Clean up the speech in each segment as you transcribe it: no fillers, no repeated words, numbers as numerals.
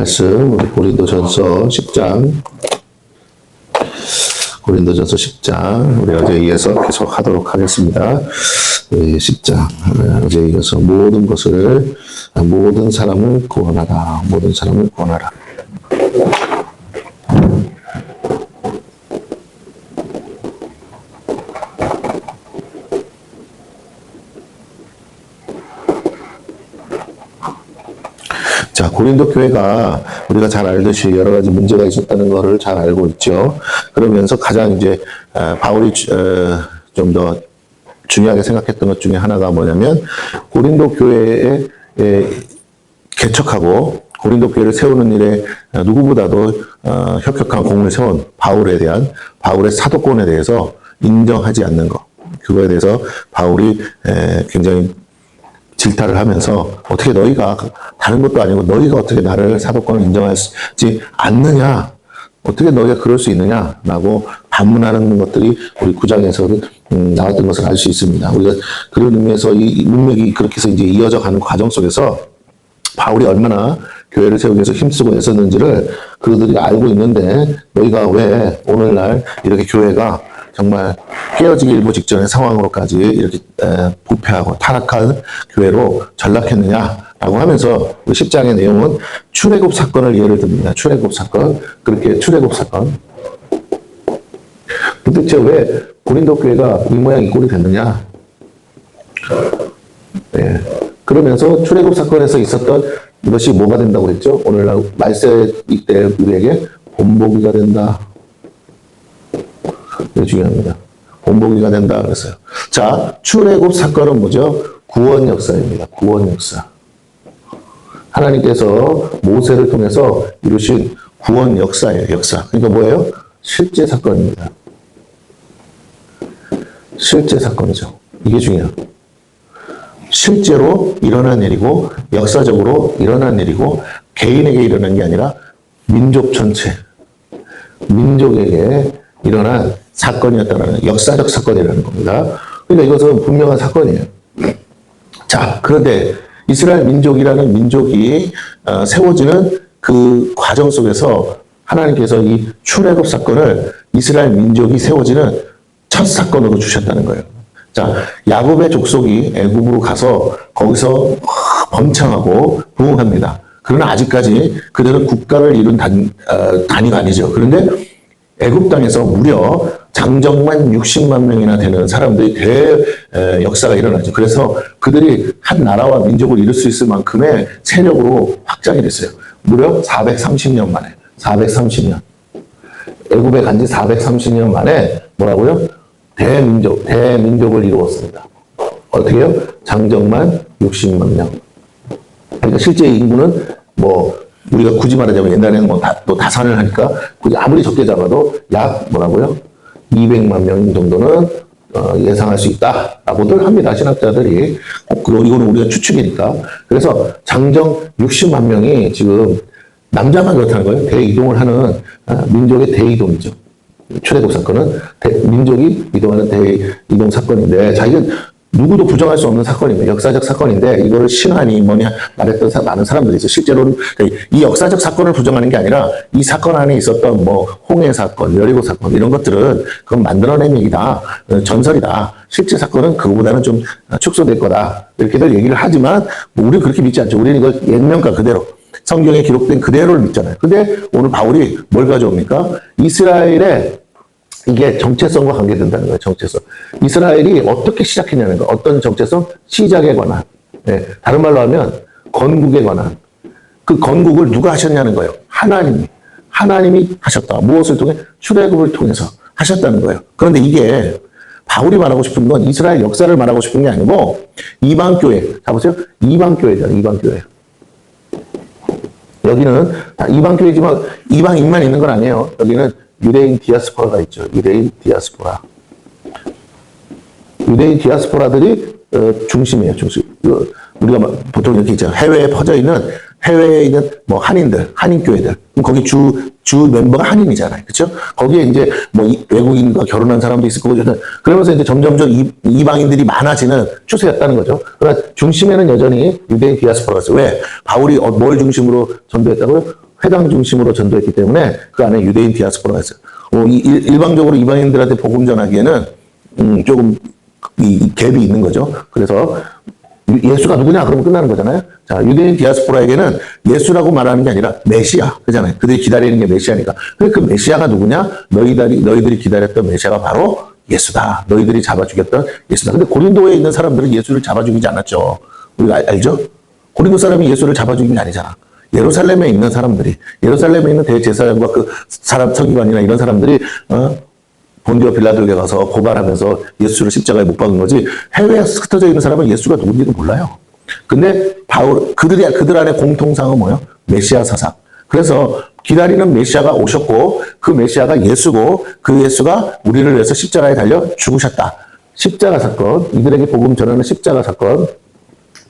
말씀 우리 고린도전서 10장 우리 어제에 이어서 계속 하도록 하겠습니다. 10장 어제에 이어서 모든 사람을 구원하라. 모든 사람을 구원하라. 자, 고린도 교회가 우리가 잘 알듯이 여러 가지 문제가 있었다는 것을 잘 알고 있죠. 그러면서 가장 이제 바울이 좀 더 중요하게 생각했던 것 중에 하나가 뭐냐면 고린도 교회에 개척하고 고린도 교회를 세우는 일에 누구보다도 혁혁한 공을 세운 바울의 사도권에 대해서 인정하지 않는 것. 그거에 대해서 바울이 굉장히 질타를 하면서 어떻게 너희가 다른 것도 아니고 너희가 어떻게 나를 사도권을 인정하지 않느냐, 어떻게 너희가 그럴 수 있느냐라고 반문하는 것들이 우리 9장에서 나왔던 것을 알 수 있습니다. 우리가 그런 의미에서 이 문맥이 그렇게 해서 이제 이어져 가는 과정 속에서 바울이 얼마나 교회를 세우기 위해서 힘쓰고 애썼는지를 그들이 알고 있는데 너희가 왜 오늘날 이렇게 교회가 정말 깨어지기 일보 직전의 상황으로까지 이렇게 부패하고 타락한 교회로 전락했느냐라고 하면서 10장의 내용은 출애굽 사건을 예를 듭니다. 출애굽 사건. 도대체 왜 고린도 교회가 이 모양 이 꼴이 됐느냐. 네. 그러면서 출애굽 사건에서 있었던 이것이 뭐가 된다고 했죠? 오늘날 말세 이때 우리에게 본보기가 된다. 이게 중요합니다. 본보기가 된다 그랬어요. 자, 출애굽 사건은 뭐죠? 구원 역사입니다. 구원 역사. 하나님께서 모세를 통해서 이루신 구원 역사예요. 역사. 그러니까 뭐예요? 실제 사건입니다. 실제 사건이죠. 이게 중요해요. 실제로 일어난 일이고 역사적으로 일어난 일이고 개인에게 일어난 게 아니라 민족 전체, 민족에게 일어난 사건이었다는 역사적 사건이라는 겁니다. 그러니까 이것은 분명한 사건이에요. 자, 그런데 이스라엘 민족이라는 민족이 세워지는 그 과정 속에서 하나님께서 이 출애굽 사건을 이스라엘 민족이 세워지는 첫 사건으로 주셨다는 거예요. 자, 야곱의 족속이 애굽으로 가서 거기서 번창하고 부흥합니다. 그러나 아직까지 그들은 국가를 이룬 단위가 아니죠. 그런데 애굽 땅에서 무려 장정만 60만 명이나 되는 사람들이 역사가 일어나죠. 그래서 그들이 한 나라와 민족을 이룰 수 있을 만큼의 세력으로 확장이 됐어요. 무려 430년 만에. 430년. 애굽에 간 지 430년 만에 뭐라고요? 대민족을 이루었습니다. 어떻게 해요? 장정만 60만 명. 그러니까 실제 인구는 우리가 굳이 말하자면 옛날에는 또 다산을 하니까 아무리 적게 잡아도 약 200만 명 정도는 예상할 수 있다라고들 합니다. 신학자들이. 이거는 우리가 추측이니까. 그래서 장정 60만 명이 지금 남자만 그렇다는 거예요. 대이동을 하는 민족의 대이동이죠. 출애굽 사건은 민족이 이동하는 대이동 사건인데, 자, 이건 누구도 부정할 수 없는 사건입니다. 역사적 사건인데 이걸 신화니 뭐냐 말했던 많은 사람들이 있어요. 실제로는 이 역사적 사건을 부정하는 게 아니라 이 사건 안에 있었던 홍해 사건, 여리고 사건 이런 것들은 그건 만들어낸 얘기다, 전설이다. 실제 사건은 그거보다는 좀 축소될 거다. 이렇게들 얘기를 하지만 우리는 그렇게 믿지 않죠. 우리는 이걸 옛명가 그대로 성경에 기록된 그대로를 믿잖아요. 근데 오늘 바울이 뭘 가져옵니까? 이스라엘의 이게 정체성과 관계된다는 거예요. 정체성. 이스라엘이 어떻게 시작했냐는 거. 어떤 정체성? 시작에 관한. 네. 다른 말로 하면 건국에 관한. 그 건국을 누가 하셨냐는 거예요. 하나님이 하셨다. 무엇을 통해? 출애굽을 통해서 하셨다는 거예요. 그런데 이게 바울이 말하고 싶은 건 이스라엘 역사를 말하고 싶은 게 아니고 이방교회. 자 보세요. 이방교회잖아요. 이방교회. 여기는 다 이방교회지만 이방인만 있는 건 아니에요. 여기는 유대인 디아스포라가 있죠. 유대인 디아스포라들이 중심이에요. 중심. 우리가 보통 이렇게 있잖아요. 해외에 있는 한인교회들. 그럼 거기 주 멤버가 한인이잖아요. 그렇죠? 거기에 이제 외국인과 결혼한 사람도 있을 거고, 그러면서 이제 점점점 이방인들이 많아지는 추세였다는 거죠. 그러나 중심에는 여전히 유대인 디아스포라가 있어요. 왜? 바울이 뭘 중심으로 전도했다고요? 회당 중심으로 전도했기 때문에 그 안에 유대인 디아스포라가 있어요. 일방적으로 이방인들한테 복음 전하기에는 조금 이 갭이 있는 거죠. 그래서 예수가 누구냐 그러면 끝나는 거잖아요. 자, 유대인 디아스포라에게는 예수라고 말하는 게 아니라 메시아 그잖아요. 그들이 기다리는 게 메시아니까. 그 메시아가 누구냐? 너희들이 기다렸던 메시아가 바로 예수다. 너희들이 잡아 죽였던 예수다. 근데 고린도에 있는 사람들은 예수를 잡아 죽이지 않았죠. 우리가 알죠? 고린도 사람이 예수를 잡아 죽인 게 아니잖아. 예루살렘에 있는 사람들이, 예루살렘에 있는 대제사장과 그 사람 서기관이나 이런 사람들이 본디오 빌라도에게 가서 고발하면서 예수를 십자가에 못 박은 거지, 해외에 흩어져 있는 사람은 예수가 누군지도 몰라요. 근데 그들 안에 공통상은 뭐예요? 메시아 사상. 그래서 기다리는 메시아가 오셨고 그 메시아가 예수고 그 예수가 우리를 위해서 십자가에 달려 죽으셨다. 십자가 사건, 이들에게 복음 전하는 십자가 사건,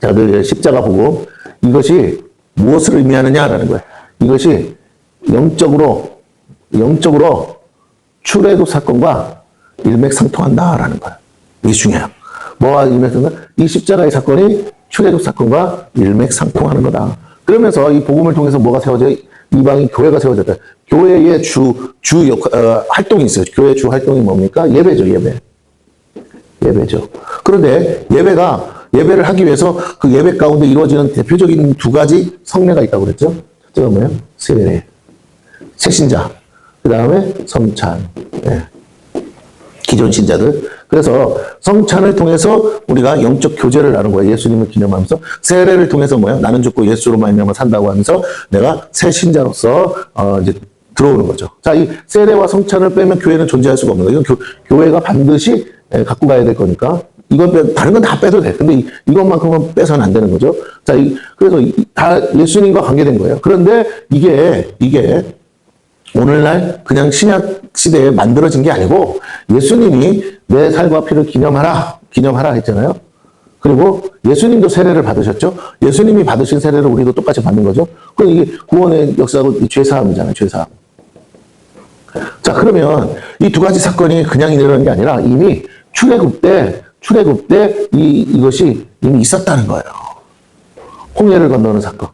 자들 십자가 복음, 이것이 무엇을 의미하느냐라는 거예요. 이것이 영적으로 출애굽 사건과 일맥상통한다라는 거예요. 이게 중요해요. 뭐가 일맥상통? 이 십자가의 사건이 출애굽 사건과 일맥상통하는 거다. 그러면서 이 복음을 통해서 뭐가 세워져요? 이방인 교회가 세워졌다. 교회의 활동이 있어요. 교회의 주 활동이 뭡니까? 예배죠, 예배죠. 그런데 예배를 하기 위해서 그 예배 가운데 이루어지는 대표적인 두 가지 성례가 있다고 그랬죠? 첫째가 뭐예요? 세례. 새신자. 그 다음에 성찬. 네. 기존 신자들. 그래서 성찬을 통해서 우리가 영적 교제를 나눈 거예요. 예수님을 기념하면서. 세례를 통해서 뭐예요? 나는 죽고 예수로 말미암아 산다고 하면서 내가 새 신자로서 이제 들어오는 거죠. 자, 이 세례와 성찬을 빼면 교회는 존재할 수가 없는 거예요. 이건 교회가 반드시 갖고 가야 될 거니까. 다른 건 다 빼도 돼. 근데 이것만큼은 빼서는 안 되는 거죠. 자, 그래서 다 예수님과 관계된 거예요. 그런데 이게 오늘날 그냥 신약 시대에 만들어진 게 아니고 예수님이 내 살과 피를 기념하라 했잖아요. 그리고 예수님도 세례를 받으셨죠. 예수님이 받으신 세례를 우리도 똑같이 받는 거죠. 그럼 이게 구원의 역사고 죄사함이잖아요. 죄사함. 자, 그러면 이 두 가지 사건이 그냥 일어나는 게 아니라 이미 출애굽 때 이것이 이미 있었다는 거예요. 홍해를 건너는 사건.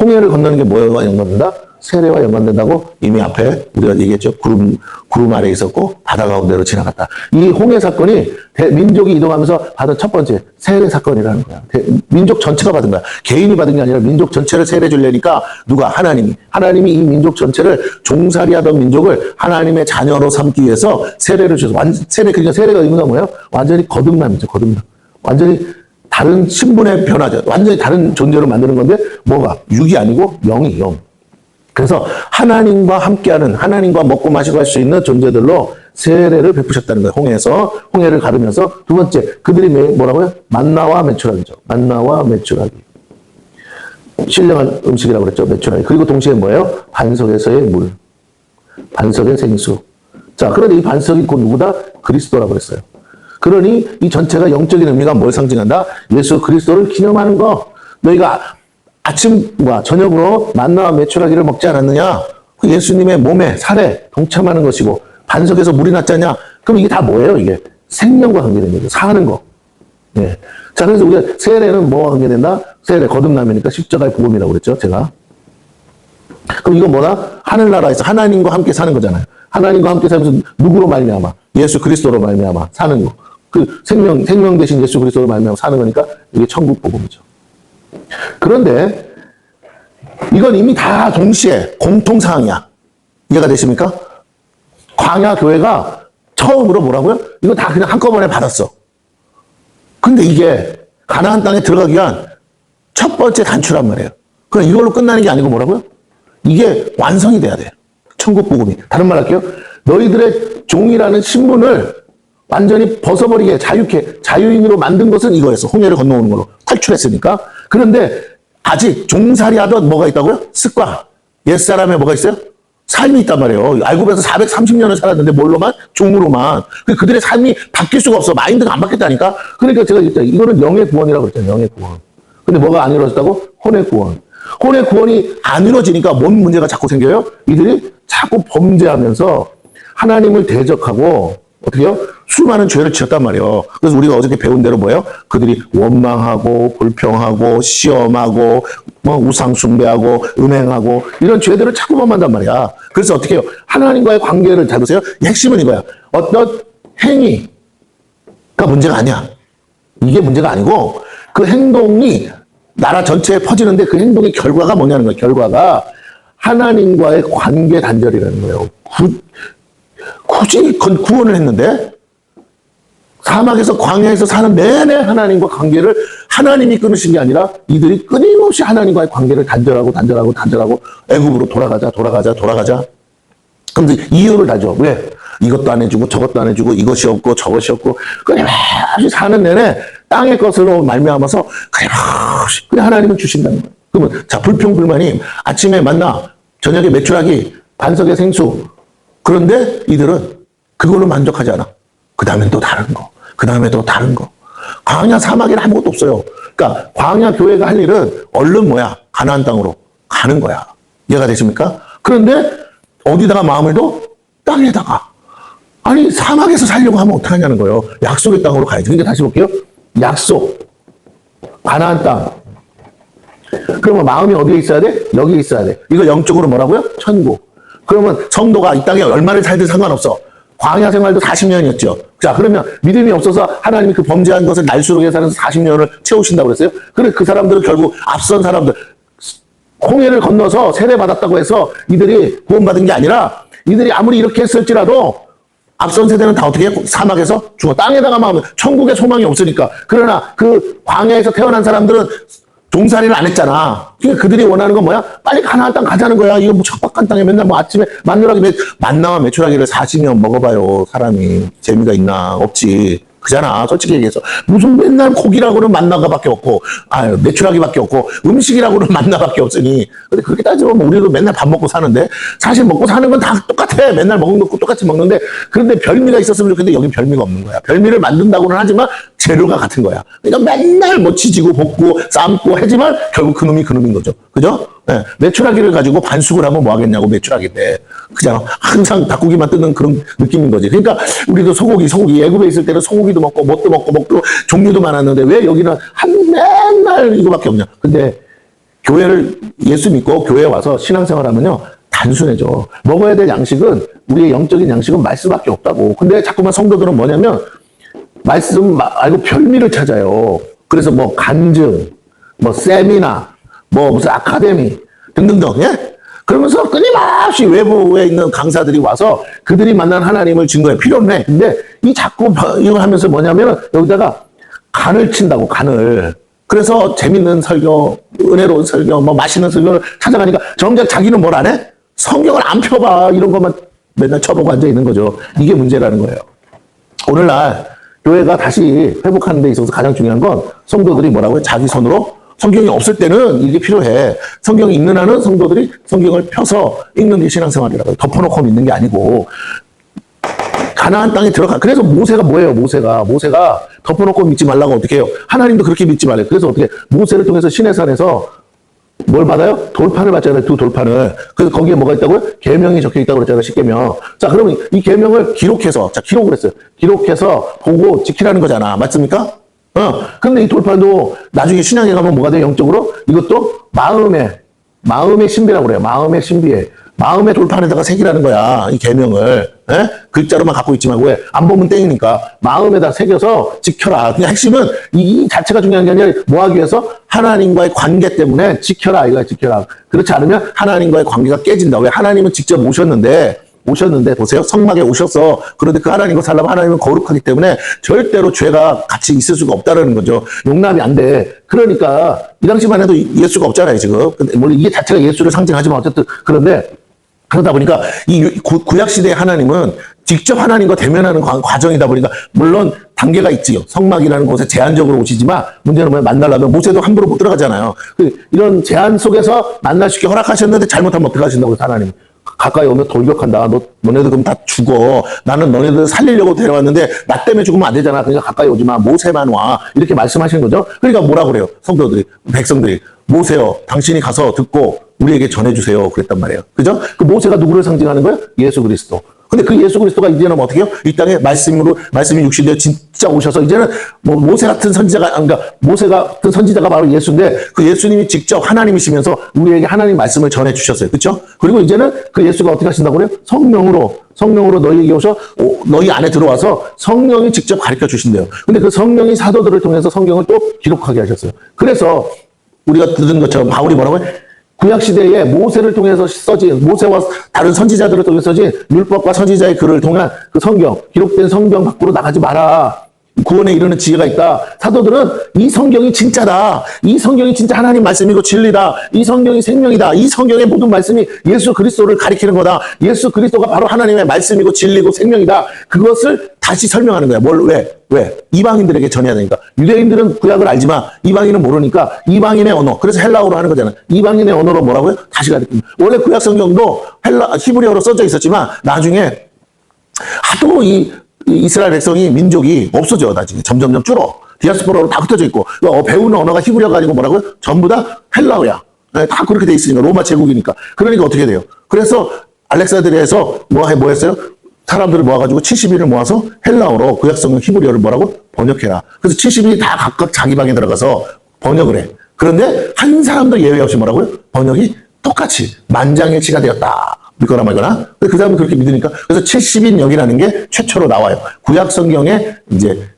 홍해를 건너는 게 뭐와 연관된다? 세례와 연관된다고 이미 앞에 우리가 얘기했죠. 구름 아래에 있었고 바다 가운데로 지나갔다. 이 홍해 사건이 민족이 이동하면서 받은 첫 번째 세례 사건이라는 거야. 민족 전체가 받은 거야. 개인이 받은 게 아니라 민족 전체를 세례 주려니까 누가? 하나님이 이 민족 전체를 종살이하던 민족을 하나님의 자녀로 삼기 위해서 세례를 주셔서 그러니까 세례가 의미가 뭐예요? 완전히 거듭남이죠. 거듭남. 완전히 다른 신분의 변화죠. 완전히 다른 존재로 만드는 건데 뭐가? 육이 아니고 영이 영. 그래서 하나님과 함께하는, 하나님과 먹고 마시고 할 수 있는 존재들로 세례를 베푸셨다는 거예요. 홍해에서. 홍해를 가르면서 두 번째, 그들이 뭐라고요? 만나와 메추라기죠. 만나와 메추라기. 신령한 음식이라고 그랬죠. 메추라기. 그리고 동시에 뭐예요? 반석에서의 물. 반석의 생수. 자, 그런데 이 반석이 곧 누구다? 그리스도라고 그랬어요. 그러니 이 전체가 영적인 의미가 뭘 상징한다? 예수 그리스도를 기념하는 거. 너희가 아침과 저녁으로 만나와 메추라기를 먹지 않았느냐? 그 예수님의 몸에, 살에 동참하는 것이고, 반석에서 물이 났지 않냐? 그럼 이게 다 뭐예요, 이게? 생명과 관계된 거죠. 사는 거. 예. 자, 그래서 우리가 세례는 뭐와 관계된다? 세례, 거듭남이니까 십자가의 복음이라고 그랬죠, 제가. 그럼 이거 뭐다? 하늘나라에서 하나님과 함께 사는 거잖아요. 하나님과 함께 살면서 누구로 말미암아? 예수 그리스도로 말미암아 사는 거. 그 생명 대신 예수 그리스도로 말미암아 사는 거니까 이게 천국 복음이죠. 그런데 이건 이미 다 동시에 공통사항이야. 이해가 되십니까? 광야 교회가 처음으로 뭐라고요? 이거 다 그냥 한꺼번에 받았어. 근데 이게 가나안 땅에 들어가기 위한 첫 번째 단추란 말이에요. 그럼 이걸로 끝나는 게 아니고 뭐라고요? 이게 완성이 돼야 돼. 천국 복음이. 다른 말 할게요. 너희들의 종이라는 신분을 완전히 벗어버리게 자유인으로 만든 것은 이거였어. 홍해를 건너오는 걸로 탈출했으니까. 그런데 아직 종살이 하던 뭐가 있다고요? 습관. 옛사람에 뭐가 있어요? 삶이 있단 말이에요. 알고 보면 430년을 살았는데 뭘로만? 종으로만. 그들의 삶이 바뀔 수가 없어. 마인드가 안 바뀌었다니까. 그러니까 제가 진짜 이거는 영의 구원이라고 그랬잖아요. 영의 구원. 근데 뭐가 안 이루어졌다고? 혼의 구원. 혼의 구원이 안 이루어지니까 뭔 문제가 자꾸 생겨요? 이들이 자꾸 범죄하면서 하나님을 대적하고 어떻게 해요? 수많은 죄를 지었단 말이에요. 그래서 우리가 어저께 배운 대로 뭐예요? 그들이 원망하고 불평하고 시험하고 뭐 우상 숭배하고 음행하고 이런 죄들을 자꾸 범한단 말이야. 그래서 어떻게 해요? 하나님과의 관계를 잡으세요. 핵심은 이거야. 어떤 행위가 문제가 아니야. 이게 문제가 아니고 그 행동이 나라 전체에 퍼지는데 그 행동의 결과가 뭐냐는 거예요. 결과가 하나님과의 관계 단절이라는 거예요. 굳이 구원을 했는데 사막에서 광야에서 사는 내내 하나님과 관계를 하나님이 끊으신 게 아니라 이들이 끊임없이 하나님과의 관계를 단절하고 애굽으로 돌아가자. 그런데 이유를 다죠. 왜? 이것도 안 해주고 저것도 안 해주고 이것이 없고 저것이 없고 끊임없이 사는 내내 땅의 것으로 말미암아서 끊임없이 하나님은 주신다는 거예요. 그러면 자 불평불만이 아침에 만나 저녁에 메추라기 반석의 생수 그런데 이들은 그걸로 만족하지 않아. 그 다음엔 또 다른 거. 그 다음에 또 다른 거. 광야 사막에는 아무것도 없어요. 그러니까 광야 교회가 할 일은 얼른 뭐야? 가나안 땅으로 가는 거야. 이해가 되십니까? 그런데 어디다가 마음을 둬? 땅에다가. 아니 사막에서 살려고 하면 어떡하냐는 거예요. 약속의 땅으로 가야지. 그러니까 다시 볼게요. 약속. 가나안 땅. 그러면 마음이 어디에 있어야 돼? 여기에 있어야 돼. 이거 영적으로 뭐라고요? 천국. 그러면 성도가 이 땅에 얼마를 살든 상관없어. 광야 생활도 40년이었죠. 자, 그러면 믿음이 없어서 하나님이 그 범죄한 것을 날수록 예산해서 40년을 채우신다고 그랬어요. 그래, 그 사람들은 결국 앞선 사람들, 홍해를 건너서 세례받았다고 해서 이들이 구원받은 게 아니라 이들이 아무리 이렇게 했을지라도 앞선 세대는 다 어떻게 해? 사막에서 죽어. 땅에다가 마음, 천국에 소망이 없으니까. 그러나 그 광야에서 태어난 사람들은 종살이를 안 했잖아. 그러니까 그들이 원하는 건 뭐야? 빨리 가나안 땅 가자는 거야. 이거 뭐 척박한 땅에 맨날 뭐 아침에 만나와 메추라기를 40년 먹어봐요. 사람이 재미가 있나? 없지. 그잖아. 솔직히 얘기해서. 무슨 맨날 고기라고는 만나가밖에 없고, 메추라기밖에 없고, 음식이라고는 만나밖에 없으니. 근데 그렇게 따지면 우리도 맨날 밥 먹고 사는데, 사실 먹고 사는 건 다 똑같아. 맨날 먹는 거 똑같이 먹는데, 그런데 별미가 있었으면 좋겠는데, 여긴 별미가 없는 거야. 별미를 만든다고는 하지만, 재료가 같은 거야. 그러니까 맨날 뭐 치지고 볶고 삶고 하지만 결국 그놈인 거죠. 그죠? 네. 메추라기를 가지고 반숙을 하면 뭐 하겠냐고 맨날 그잖아. 항상 닭고기만 뜯는 그런 느낌인 거지. 그러니까 우리도 소고기 애굽에 있을 때는 소고기도 먹고 뭣도 먹고 종류도 많았는데 왜 여기는 맨날 이거밖에 없냐. 근데 교회를 예수 믿고 교회에 와서 신앙생활 하면요. 단순해져. 먹어야 될 양식은 우리의 영적인 양식은 말씀밖에 없다고. 근데 자꾸만 성도들은 뭐냐면 말씀 말고 별미를 찾아요. 그래서 뭐 간증, 뭐 세미나, 뭐 무슨 아카데미 등등등, 예? 그러면서 끊임없이 외부에 있는 강사들이 와서 그들이 만난 하나님을 증거해. 필요 없네. 근데 이 자꾸 이거 하면서 뭐냐면 여기다가 간을 친다고, 간을. 그래서 재밌는 설교, 은혜로운 설교, 뭐 맛있는 설교를 찾아가니까 정작 자기는 뭘 안 해? 성경을 안 펴봐. 이런 것만 맨날 쳐보고 앉아 있는 거죠. 이게 문제라는 거예요. 오늘날 교회가 다시 회복하는 데 있어서 가장 중요한 건 성도들이 뭐라고요? 자기 손으로 성경이 없을 때는 이게 필요해. 성경이 있는 한은 성도들이 성경을 펴서 읽는 게 신앙생활이라고요. 덮어놓고 믿는 게 아니고 가나안 땅에 들어가. 그래서 모세가 뭐예요? 모세가 덮어놓고 믿지 말라고 어떻게 해요? 하나님도 그렇게 믿지 말래요. 그래서 어떻게 모세를 통해서 시내산에서 뭘 받아요? 돌판을 받잖아요. 2 돌판을. 그래서 거기에 뭐가 있다고요? 계명이 적혀 있다고 그랬잖아요. 10계명. 자, 그러면 이 계명을 기록해서, 기록을 했어요. 기록해서 보고 지키라는 거잖아. 맞습니까? 근데 이 돌판도 나중에 신약에 가면 뭐가 돼요? 영적으로? 이것도 마음의 신비라고 그래요. 마음의 신비에. 마음의 돌판에다가 새기라는 거야. 이 계명을. 글자로만 갖고 있지 말고 왜? 안 보면 땡이니까. 마음에다 새겨서 지켜라. 그냥 핵심은 이 자체가 중요한 게 아니라 뭐 하기 위해서? 하나님과의 관계 때문에 지켜라. 이거야, 지켜라. 그렇지 않으면 하나님과의 관계가 깨진다. 왜? 하나님은 직접 오셨는데 보세요. 성막에 오셔서 그런데 그 하나님과 살려면 하나님은 거룩하기 때문에 절대로 죄가 같이 있을 수가 없다라는 거죠. 용납이 안 돼. 그러니까 이 당시만 해도 예수가 없잖아요, 지금. 근데 물론 이게 자체가 예수를 상징하지만 어쨌든 그런데 그러다 보니까 이 구약시대의 하나님은 직접 하나님과 대면하는 과정이다 보니까 물론 단계가 있지요. 성막이라는 곳에 제한적으로 오시지만 문제는 뭐야? 만나려면 모세도 함부로 못 들어가잖아요. 이런 제한 속에서 만날 수 있게 허락하셨는데 잘못하면 어떻게 하신다고 하나님. 가까이 오면 돌격한다. 너네들 그럼 다 죽어. 나는 너네들 살리려고 데려왔는데 나 때문에 죽으면 안 되잖아. 그러니까 가까이 오지 마. 모세만 와. 이렇게 말씀하시는 거죠. 그러니까 뭐라 그래요? 성도들이, 백성들이. 모세요. 당신이 가서 듣고 우리에게 전해주세요. 그랬단 말이에요. 그죠? 그 모세가 누구를 상징하는 거예요? 예수 그리스도. 근데 그 예수 그리스도가 이제는 어떻게 해요? 이 땅에 말씀이 육신되어 진짜 오셔서 이제는 뭐 모세 같은 선지자가, 그러니까 모세 같은 선지자가 바로 예수인데 그 예수님이 직접 하나님이시면서 우리에게 하나님 말씀을 전해 주셨어요. 그렇죠? 그리고 이제는 그 예수가 어떻게 하신다고 그래요? 성령으로 너희에게 오셔 너희 안에 들어와서 성령이 직접 가르쳐 주신대요. 근데 그 성령이 사도들을 통해서 성경을 또 기록하게 하셨어요. 그래서 우리가 들은 것처럼 바울이 뭐라고 해요? 구약시대에 모세를 통해서 써진, 모세와 다른 선지자들을 통해서 써진 율법과 선지자의 글을 통한 그 성경, 기록된 성경 밖으로 나가지 마라. 구원에 이르는 지혜가 있다. 사도들은 이 성경이 진짜다. 이 성경이 진짜 하나님 말씀이고 진리다. 이 성경이 생명이다. 이 성경의 모든 말씀이 예수 그리스도를 가리키는 거다. 예수 그리스도가 바로 하나님의 말씀이고 진리고 생명이다. 그것을 다시 설명하는 거야. 왜? 이방인들에게 전해야 되니까. 유대인들은 구약을 알지만 이방인은 모르니까 이방인의 언어. 그래서 헬라어로 하는 거잖아. 이방인의 언어로 뭐라고요? 다시 가르칩니다. 원래 구약 성경도 히브리어로 써져 있었지만 나중에 하도 이스라엘 백성이 민족이 없어져. 나중에 점점점 줄어. 디아스포라로 다 흩어져 있고 배우는 언어가 히브리어 가지고 뭐라고요? 전부 다 헬라어야. 네, 다 그렇게 돼 있으니까 로마 제국이니까. 그러니까 어떻게 돼요? 그래서 알렉산드리아에서 뭐 했어요? 사람들을 모아가지고 70인을 모아서 헬라어로 구약성경 히브리어를 뭐라고? 번역해라. 그래서 70인이 다 각각 자기 방에 들어가서 번역을 해. 그런데 한 사람도 예외 없이 뭐라고요? 번역이 똑같이 만장일치가 되었다. 믿거나 말거나. 그 사람은 그렇게 믿으니까. 그래서 70인역이라는 게 최초로 나와요. 구약 성경에 이제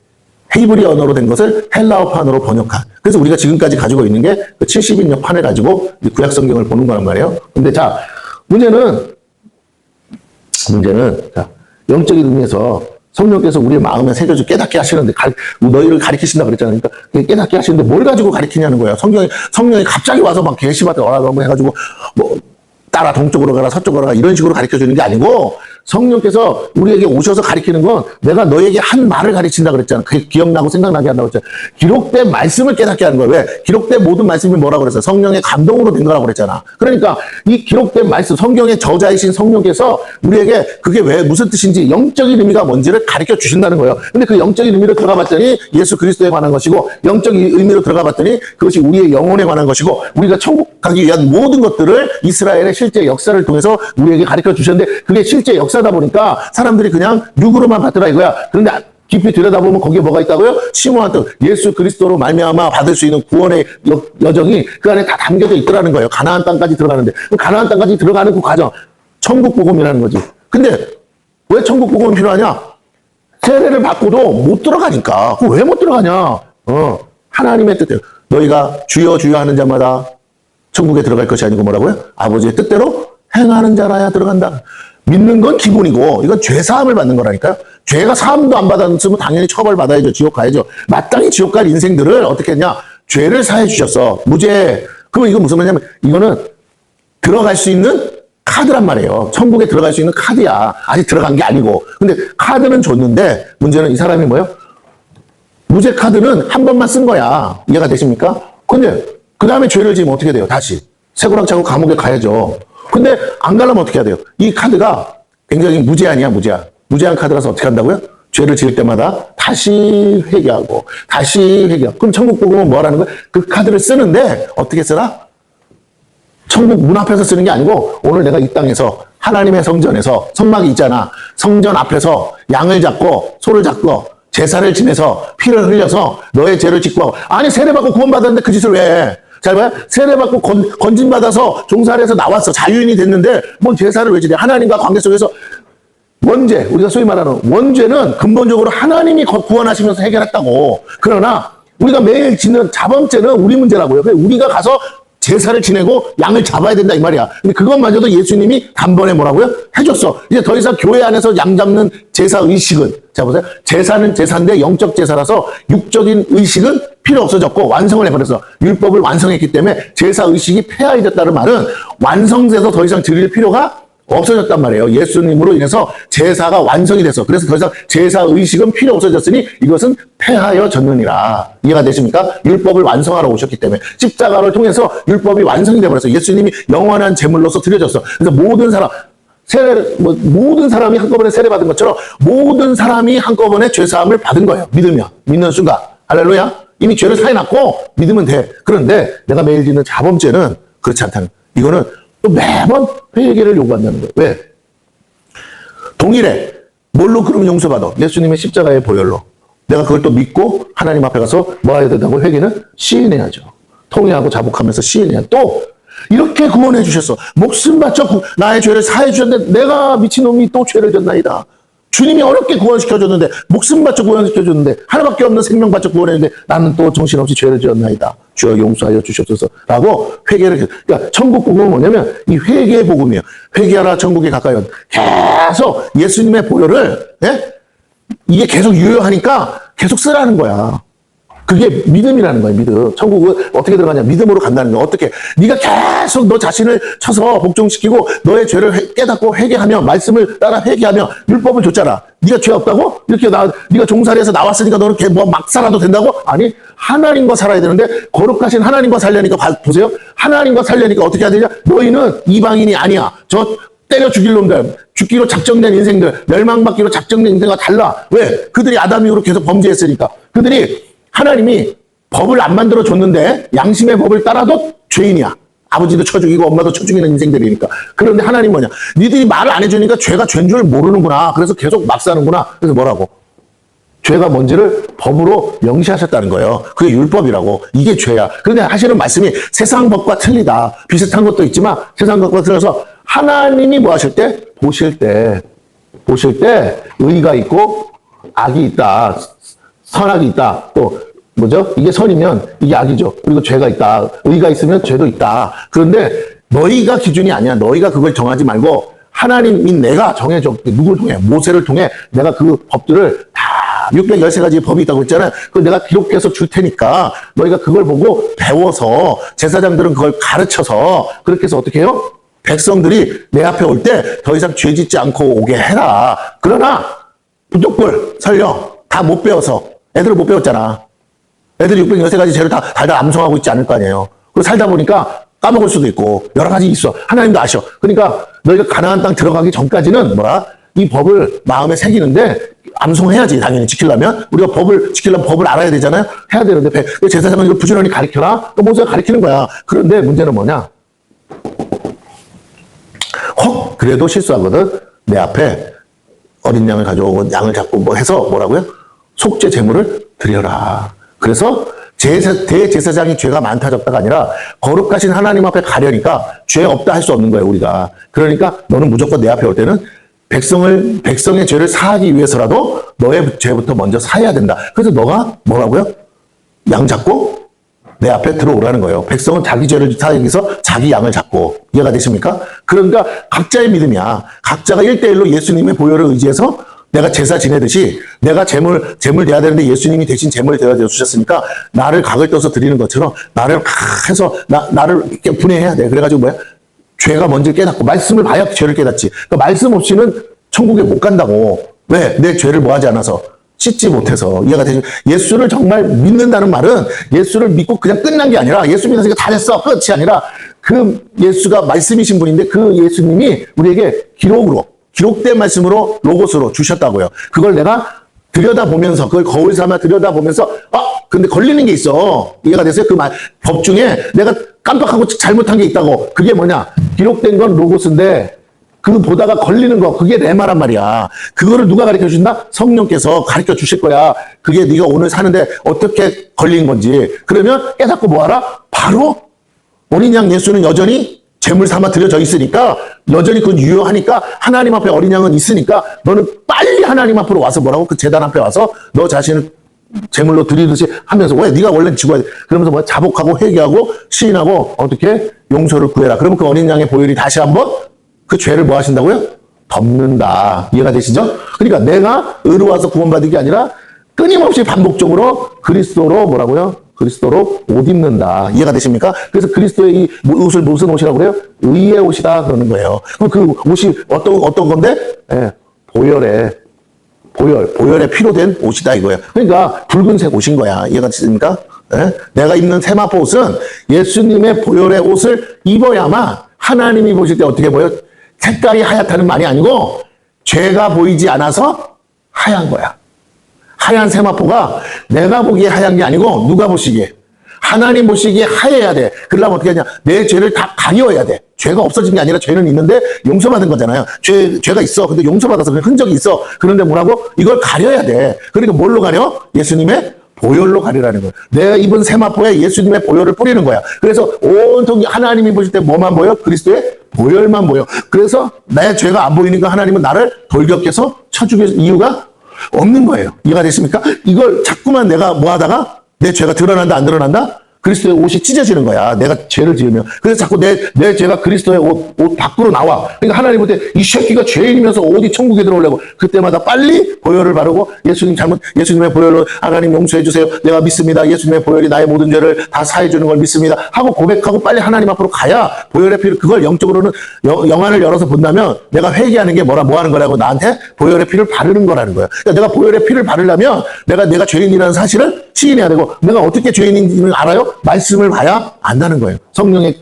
히브리 언어로 된 것을 헬라어판으로 번역한. 그래서 우리가 지금까지 가지고 있는 게 그 70인역 판을 가지고 구약 성경을 보는 거란 말이에요. 근데 자, 문제는 자, 영적인 의미에서 성령께서 우리의 마음에 새겨주 깨닫게 하시는데 너희를 가리키신다 그랬잖아요. 그러니까 깨닫게 하시는데 뭘 가지고 가리키냐는 거예요. 성령이 갑자기 와서 막 계시받아 뭐 해가지고 뭐 따라 동쪽으로 가라 서쪽으로 가라 이런 식으로 가르쳐 주는 게 아니고 성령께서 우리에게 오셔서 가르치는 건 내가 너에게 한 말을 가르친다 그랬잖아. 그게 기억나고 생각나게 한다고 했잖아. 기록된 말씀을 깨닫게 하는 거야. 왜? 기록된 모든 말씀이 뭐라고 그랬어요? 성령의 감동으로 된 거라고 그랬잖아. 그러니까 이 기록된 말씀, 성경의 저자이신 성령께서 우리에게 그게 왜 무슨 뜻인지 영적인 의미가 뭔지를 가르쳐 주신다는 거예요. 근데 그 영적인 의미로 들어가 봤더니 예수 그리스도에 관한 것이고 영적인 의미로 들어가 봤더니 그것이 우리의 영혼에 관한 것이고 우리가 천국 가기 위한 모든 것들을 이스라엘의 실제 역사를 통해서 우리에게 가르쳐 주셨는데 그게 실제 역사다 보니까 사람들이 그냥 육으로만 받더라 이거야. 그런데 깊이 들여다보면 거기에 뭐가 있다고요? 심오한 뜻, 예수 그리스도로 말미암아 받을 수 있는 구원의 여정이 그 안에 다 담겨져 있더라는 거예요. 가나안 땅까지 들어가는데 그 가나안 땅까지 들어가는 그 과정, 천국 복음이라는 거지. 근데 왜 천국 복음이 필요하냐? 세례를 받고도 못 들어가니까. 그 왜 못 들어가냐? 하나님의 뜻대로 너희가 주여 주여 하는 자마다 천국에 들어갈 것이 아니고 뭐라고요? 아버지의 뜻대로 행하는 자라야 들어간다. 믿는 건 기본이고 이건 죄 사함을 받는 거라니까요. 죄가 사함도 안 받았으면 당연히 처벌 받아야죠. 지옥 가야죠. 마땅히 지옥 갈 인생들을 어떻게 했냐? 죄를 사해 주셨어. 무죄. 그럼 이거 무슨 말이냐면 이거는 들어갈 수 있는 카드란 말이에요. 천국에 들어갈 수 있는 카드야. 아직 들어간 게 아니고. 근데 카드는 줬는데 문제는 이 사람이 뭐예요? 무죄 카드는 한 번만 쓴 거야. 이해가 되십니까? 근데 그 다음에 죄를 지으면 어떻게 돼요? 다시 새고랑 차고 감옥에 가야죠. 근데 안 가려면 어떻게 해야 돼요? 이 카드가 굉장히 무제한이야, 무제한. 무제한 카드라서 어떻게 한다고요? 죄를 지을 때마다 다시 회개하고 다시 회개하고. 그럼 천국 복음은 뭐라는 거예요? 그 카드를 쓰는데 어떻게 쓰라? 천국 문 앞에서 쓰는 게 아니고 오늘 내가 이 땅에서 하나님의 성전에서 성막이 있잖아. 성전 앞에서 양을 잡고 소를 잡고 제사를 지내서 피를 흘려서 너의 죄를 짓고 하고. 아니 세례받고 구원받았는데 그 짓을 왜 해? 잘 봐요. 세례받고 건진받아서 종살이 해서 나왔어. 자유인이 됐는데 뭔 제사를 왜 지내? 하나님과 관계 속에서 원죄, 우리가 소위 말하는 원죄는 근본적으로 하나님이 구원하시면서 해결했다고. 그러나 우리가 매일 짓는 자범죄는 우리 문제라고요. 우리가 가서 제사를 지내고 양을 잡아야 된다 이 말이야. 근데 그것마저도 예수님이 단번에 뭐라고요? 해줬어. 이제 더 이상 교회 안에서 양 잡는 제사 의식은, 자 보세요. 제사는 제사인데 영적 제사라서 육적인 의식은 필요 없어졌고 완성을 해버렸어. 율법을 완성했기 때문에 제사 의식이 폐하해졌다는 말은 완성돼서 더 이상 드릴 필요가 없어졌단 말이에요. 예수님으로 인해서 제사가 완성이 돼서. 그래서 더 이상 제사 의식은 필요 없어졌으니 이것은 폐하여졌느니라. 이해가 되십니까? 율법을 완성하러 오셨기 때문에 십자가를 통해서 율법이 완성이 되어버렸어. 예수님이 영원한 제물로서 드려졌어. 그래서 모든 사람이 한꺼번에 세례받은 것처럼 모든 사람이 한꺼번에 죄사함을 받은 거예요. 믿는 순간. 할렐루야. 이미 죄를 사해놨고 믿으면 돼. 그런데 내가 매일 짓는 자범죄는 그렇지 않다는. 이거는 또 매번 회개를 요구한다는 거예요. 왜? 동일해. 뭘로 그러면 용서받아? 예수님의 십자가의 보혈로. 내가 그걸 또 믿고 하나님 앞에 가서 뭐 해야 된다고? 회개는 시인해야죠. 통회하고 자복하면서 시인해야. 또 이렇게 구원해 주셨어. 목숨 바쳐 나의 죄를 사해 주셨는데 내가 미친놈이 또 죄를 졌나이다. 주님이 어렵게 구원시켜줬는데 목숨 바쳐 구원시켜줬는데 하나밖에 없는 생명 바쳐 구원했는데 나는 또 정신없이 죄를 지었나이다. 주여 용서하여 주시옵소서 라고 회개를 해요. 그러니까 천국 복음은 뭐냐면 이 회개의 복음이에요. 회개하라 천국에 가까이 온. 계속 예수님의 보혈을 이게 계속 유효하니까 계속 쓰라는 거야. 그게 믿음이라는 거예요. 믿음. 천국은 어떻게 들어가냐? 믿음으로 간다는 거야. 어떻게? 네가 계속 너 자신을 쳐서 복종시키고 너의 죄를 깨닫고 회개하며 말씀을 따라 회개하며 율법을 줬잖아. 네가 죄 없다고? 이렇게 네가 종살이에서 나왔으니까 너는 뭐 막 살아도 된다고? 아니, 하나님과 살아야 되는데 거룩하신 하나님과 살려니까 보세요. 하나님과 살려니까 어떻게 해야 되냐? 너희는 이방인이 아니야. 저 때려 죽일 놈들, 죽기로 작정된 인생들, 멸망받기로 작정된 인생과 달라. 왜? 그들이 아담 이후로 계속 범죄했으니까. 그들이 하나님이 법을 안 만들어 줬는데 양심의 법을 따라도 죄인이야. 아버지도 쳐 죽이고 엄마도 쳐 죽이는 인생들이니까. 그런데 하나님 뭐냐? 니들이 말을 안 해주니까 죄가 죄인 줄 모르는구나. 그래서 계속 막 사는구나. 그래서 뭐라고? 죄가 뭔지를 법으로 명시하셨다는 거예요. 그게 율법이라고. 이게 죄야. 그런데 하시는 말씀이 세상 법과 틀리다. 비슷한 것도 있지만 세상 법과 틀려서 하나님이 뭐 하실 때? 보실 때 의가 있고 악이 있다. 선악이 있다. 또 뭐죠? 이게 선이면 이게 악이죠. 그리고 죄가 있다. 의가 있으면 죄도 있다. 그런데 너희가 기준이 아니야. 너희가 그걸 정하지 말고 하나님인 내가 정해줘. 누구를 통해? 모세를 통해 내가 그 법들을 다 613가지 법이 있다고 했잖아요. 그걸 내가 기록해서 줄 테니까 너희가 그걸 보고 배워서 제사장들은 그걸 가르쳐서 그렇게 해서 어떻게 해요? 백성들이 내 앞에 올 때 더 이상 죄 짓지 않고 오게 해라. 그러나 부족불 설령 다 못 배워서 애들을 못 배웠잖아. 애들이 613가지 죄를 다 달달 암송하고 있지 않을 거 아니에요. 그리고 살다 보니까 까먹을 수도 있고 여러 가지 있어. 하나님도 아셔. 그러니까 너희가 가나안 땅 들어가기 전까지는 이 법을 마음에 새기는데 암송해야지. 당연히 지키려면. 우리가 법을 지키려면 법을 알아야 되잖아요. 해야 되는데 제사장은 이걸 부지런히 가르쳐라. 또 모세가 가르치는 거야. 그런데 문제는 뭐냐? 혹 그래도 실수하거든. 내 앞에 어린 양을 가져오고 양을 잡고 뭐 해서 뭐라고요? 속죄 제물을 드려라. 그래서 대제사장이 죄가 많다 적다가 아니라 거룩하신 하나님 앞에 가려니까 죄 없다 할 수 없는 거예요, 우리가. 그러니까 너는 무조건 내 앞에 올 때는 백성의 죄를 사하기 위해서라도 너의 죄부터 먼저 사해야 된다. 그래서 너가 뭐라고요? 양 잡고 내 앞에 들어오라는 거예요. 백성은 자기 죄를 사하기 위해서 자기 양을 잡고. 이해가 되십니까? 그러니까 각자의 믿음이야. 각자가 1대1로 예수님의 보혈을 의지해서 내가 제사 지내듯이 내가 제물 돼야 되는데 예수님이 대신 제물이 되어 주셨으니까 나를 각을 떠서 드리는 것처럼 나를 해서 나를 이렇게 분해해야 돼. 그래가지고 뭐야? 죄가 뭔지 깨닫고 말씀을 봐야 죄를 깨닫지. 그러니까 말씀 없이는 천국에 못 간다고. 왜? 내 죄를 뭐하지 않아서. 씻지 못해서. 이해가 되죠? 예수를 정말 믿는다는 말은 예수를 믿고 그냥 끝난 게 아니라 예수 믿으니까 다 됐어. 끝이 아니라 그 예수가 말씀이신 분인데 그 예수님이 우리에게 기록된 말씀으로 로고스로 주셨다고요. 그걸 내가 들여다보면서 그걸 거울 삼아 들여다보면서 근데 걸리는 게 있어. 이해가 됐어요? 그 법 중에 내가 깜빡하고 잘못한 게 있다고. 그게 뭐냐? 기록된 건 로고스인데 그 보다가 걸리는 거 그게 레마란 말이야. 그거를 누가 가르쳐 준다? 성령께서 가르쳐 주실 거야. 그게 네가 오늘 사는데 어떻게 걸린 건지. 그러면 깨닫고 뭐하라? 바로 어린 양 예수는 여전히 제물 삼아 드려져 있으니까 여전히 그건 유효하니까 하나님 앞에 어린 양은 있으니까 너는 빨리 하나님 앞으로 와서 뭐라고? 그 제단 앞에 와서 너 자신을 제물로 드리듯이 하면서 왜? 네가 원래 죽어야 돼. 그러면서 뭐 자복하고 회개하고 시인하고 어떻게? 용서를 구해라. 그러면 그 어린 양의 보혈이 다시 한번 그 죄를 뭐 하신다고요? 덮는다. 이해가 되시죠? 그러니까 내가 의로워서 구원받은 게 아니라 끊임없이 반복적으로 그리스도로 뭐라고요? 그리스도로 옷 입는다. 이해가 되십니까? 그래서 그리스도의 이 옷을 무슨 옷이라고 그래요? 의의 옷이다 그러는 거예요. 그럼 그 옷이 어떤 건데? 보혈에 피로 된 옷이다 이거예요. 그러니까 붉은색 옷인 거야. 이해가 되십니까? 내가 입는 세마포 옷은 예수님의 보혈의 옷을 입어야만 하나님이 보실 때 어떻게 보여? 색깔이 하얗다는 말이 아니고 죄가 보이지 않아서 하얀 거야. 하얀 세마포가 내가 보기에 하얀 게 아니고 누가 보시기에? 하나님 보시기에 하얘야 돼. 그러려면 어떻게 하냐? 내 죄를 다 가리워야 돼. 죄가 없어진 게 아니라 죄는 있는데 용서받은 거잖아요. 죄가 있어. 근데 용서받아서 그냥 흔적이 있어. 그런데 뭐라고? 이걸 가려야 돼. 그러니까 뭘로 가려? 예수님의 보혈로 가리라는 거예요. 내가 입은 세마포에 예수님의 보혈을 뿌리는 거야. 그래서 온통 하나님이 보실 때 뭐만 보여? 그리스도의 보혈만 보여. 그래서 내 죄가 안 보이니까 하나님은 나를 돌격해서 쳐주길 이유가 없는 거예요. 이해가 됐습니까? 이걸 자꾸만 내가 뭐 하다가 내 죄가 드러난다 안 드러난다? 그리스도의 옷이 찢어지는 거야. 내가 죄를 지으면. 그래서 자꾸 내 죄가 그리스도의 옷 밖으로 나와. 그러니까 하나님 볼 때 이 새끼가 죄인이면서 어디 천국에 들어오려고. 그때마다 빨리 보혈을 바르고 예수님의 보혈로 하나님 용서해 주세요. 내가 믿습니다. 예수님의 보혈이 나의 모든 죄를 다 사해 주는 걸 믿습니다. 하고 고백하고 빨리 하나님 앞으로 가야 보혈의 피를 그걸 영적으로는 영안을 열어서 본다면 내가 회개하는 게 뭐 하는 거라고 나한테 보혈의 피를 바르는 거라는 거야. 그러니까 내가 보혈의 피를 바르려면 내가 죄인이라는 사실을 시인해야 되고 내가 어떻게 죄인인지를 알아요? 말씀을 봐야 안다는 거예요. 성령의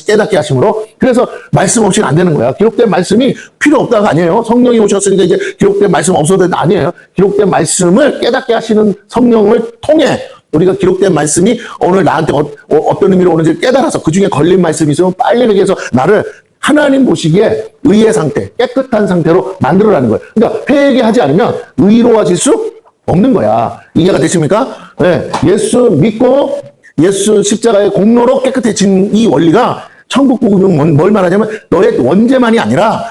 깨닫게 하심으로. 그래서 말씀 없이는 안 되는 거야. 기록된 말씀이 필요 없다가 아니에요. 성령이 오셨으니까 이제 기록된 말씀 없어도 된다 아니에요. 기록된 말씀을 깨닫게 하시는 성령을 통해 우리가 기록된 말씀이 오늘 나한테 어떤 의미로 오는지 깨달아서 그중에 걸린 말씀이 있으면 빨리 회개해서 나를 하나님 보시기에 의의 상태, 깨끗한 상태로 만들어라는 거예요. 그러니까 회개하지 않으면 의로워질 수 없는 거야. 이해가 되십니까? 네. 예수 믿고 예수 십자가의 공로로 깨끗해진 이 원리가 천국 복음은 뭘 말하냐면 너의 원죄만이 아니라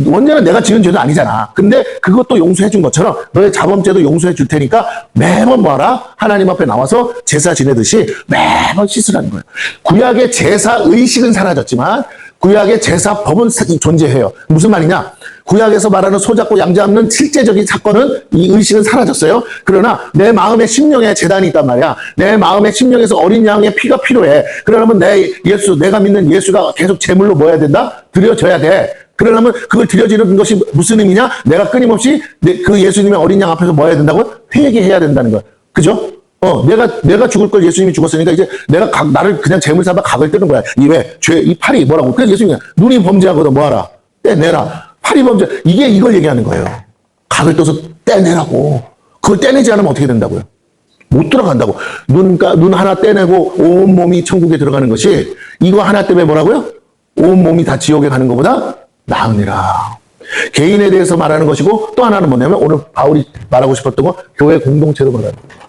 원죄는 내가 지은 죄도 아니잖아. 근데 그것도 용서해 준 것처럼 너의 자범죄도 용서해 줄 테니까 매번 뭐하라? 하나님 앞에 나와서 제사 지내듯이 매번 씻으라는 거예요. 구약의 제사 의식은 사라졌지만 구약의 제사법은 존재해요. 무슨 말이냐? 구약에서 말하는 소잡고 양 잡는 실제적인 사건은 이 의식은 사라졌어요. 그러나 내 마음의 심령에 제단이 있단 말이야. 내 마음의 심령에서 어린 양의 피가 필요해. 그러려면 내가 믿는 예수가 계속 제물로 뭐해야 된다? 드려져야 돼. 그러려면 그걸 드려지는 것이 무슨 의미냐? 내가 끊임없이 그 예수님의 어린 양 앞에서 뭐 해야 된다고? 회개해야 된다는 거야. 그죠? 내가 죽을 걸 예수님이 죽었으니까 이제 나를 그냥 제물 삼아 각을 뜨는 거야. 이 팔이 뭐라고? 그래서 예수님이 눈이 범죄하거든 뭐하라? 떼내라. 팔이 범죄. 이걸 얘기하는 거예요. 각을 떠서 떼내라고. 그걸 떼내지 않으면 어떻게 된다고요? 못 들어간다고. 눈 하나 떼내고 온 몸이 천국에 들어가는 것이 이거 하나 때문에 뭐라고요? 온 몸이 다 지옥에 가는 것보다 나으니라. 개인에 대해서 말하는 것이고 또 하나는 뭐냐면 오늘 바울이 말하고 싶었던 거 교회 공동체로 말하는 거예요.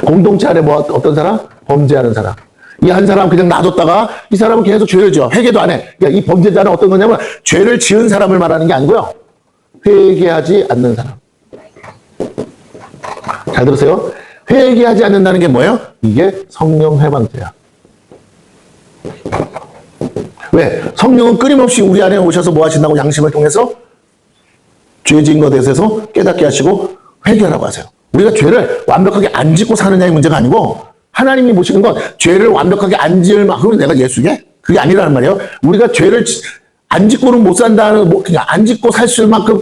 공동체 안에 어떤 사람? 범죄하는 사람. 이 한 사람 그냥 놔뒀다가 이 사람은 계속 죄를 지어. 회개도 안 해. 그러니까 이 범죄자는 어떤 거냐면 죄를 지은 사람을 말하는 게 아니고요. 회개하지 않는 사람. 잘 들으세요. 회개하지 않는다는 게 뭐예요? 이게 성령 해방죄야. 왜? 성령은 끊임없이 우리 안에 오셔서 뭐 하신다고? 양심을 통해서 죄 지은 것에 대해서 깨닫게 하시고 회개하라고 하세요. 우리가 죄를 완벽하게 안 짓고 사느냐의 문제가 아니고 하나님이 보시는 건 죄를 완벽하게 안 지을 만큼 내가 예수게? 그게 아니라는 말이에요. 우리가 죄를 안 짓고는 못 산다는, 그냥 안 짓고 살 수 있을 만큼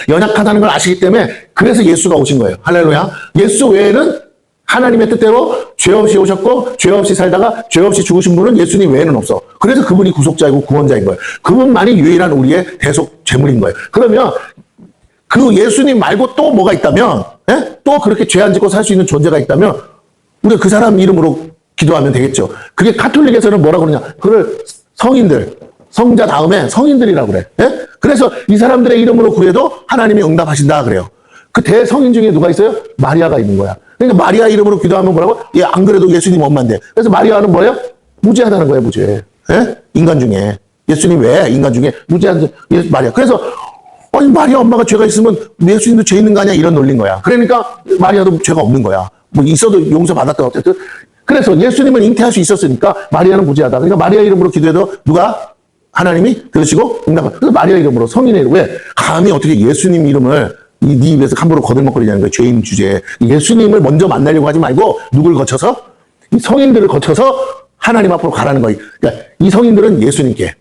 연약하다는 걸 아시기 때문에 그래서 예수가 오신 거예요. 할렐루야. 예수 외에는 하나님의 뜻대로 죄 없이 오셨고 죄 없이 살다가 죄 없이 죽으신 분은 예수님 외에는 없어. 그래서 그분이 구속자이고 구원자인 거예요. 그분만이 유일한 우리의 대속 제물인 거예요. 그러면 그 예수님 말고 또 뭐가 있다면, 또 그렇게 죄 안 짓고 살 수 있는 존재가 있다면 우리가 그 사람 이름으로 기도하면 되겠죠. 그게 카톨릭에서는 뭐라고 그러냐? 그걸 성자 다음에 성인들이라고 그래. 그래서 이 사람들의 이름으로 구해도 하나님이 응답하신다 그래요. 그 대성인 중에 누가 있어요? 마리아가 있는 거야. 그러니까 마리아 이름으로 기도하면 뭐라고? 안 그래도 예수님 엄마인데. 그래서 마리아는 뭐예요? 무죄하다는 거예요, 무죄. 인간 중에. 예수님 외에 인간 중에 무죄한 마리아. 그래서 아니 마리아 엄마가 죄가 있으면 예수님도 죄 있는 거 아니야? 이런 논리인 거야. 그러니까 마리아도 죄가 없는 거야. 뭐 있어도 용서받았다 어쨌든. 그래서 예수님은 잉태할 수 있었으니까 마리아는 무죄하다. 그러니까 마리아 이름으로 기도해도 누가? 하나님이 들으시고 응답을. 그래서 마리아 이름으로 성인의 이름. 왜? 감히 어떻게 예수님 이름을 네 입에서 함부로 거들먹거리냐는 거예요. 죄인 주제에. 예수님을 먼저 만나려고 하지 말고 누굴 거쳐서? 이 성인들을 거쳐서 하나님 앞으로 가라는 거예요. 그러니까 이 성인들은 예수님께.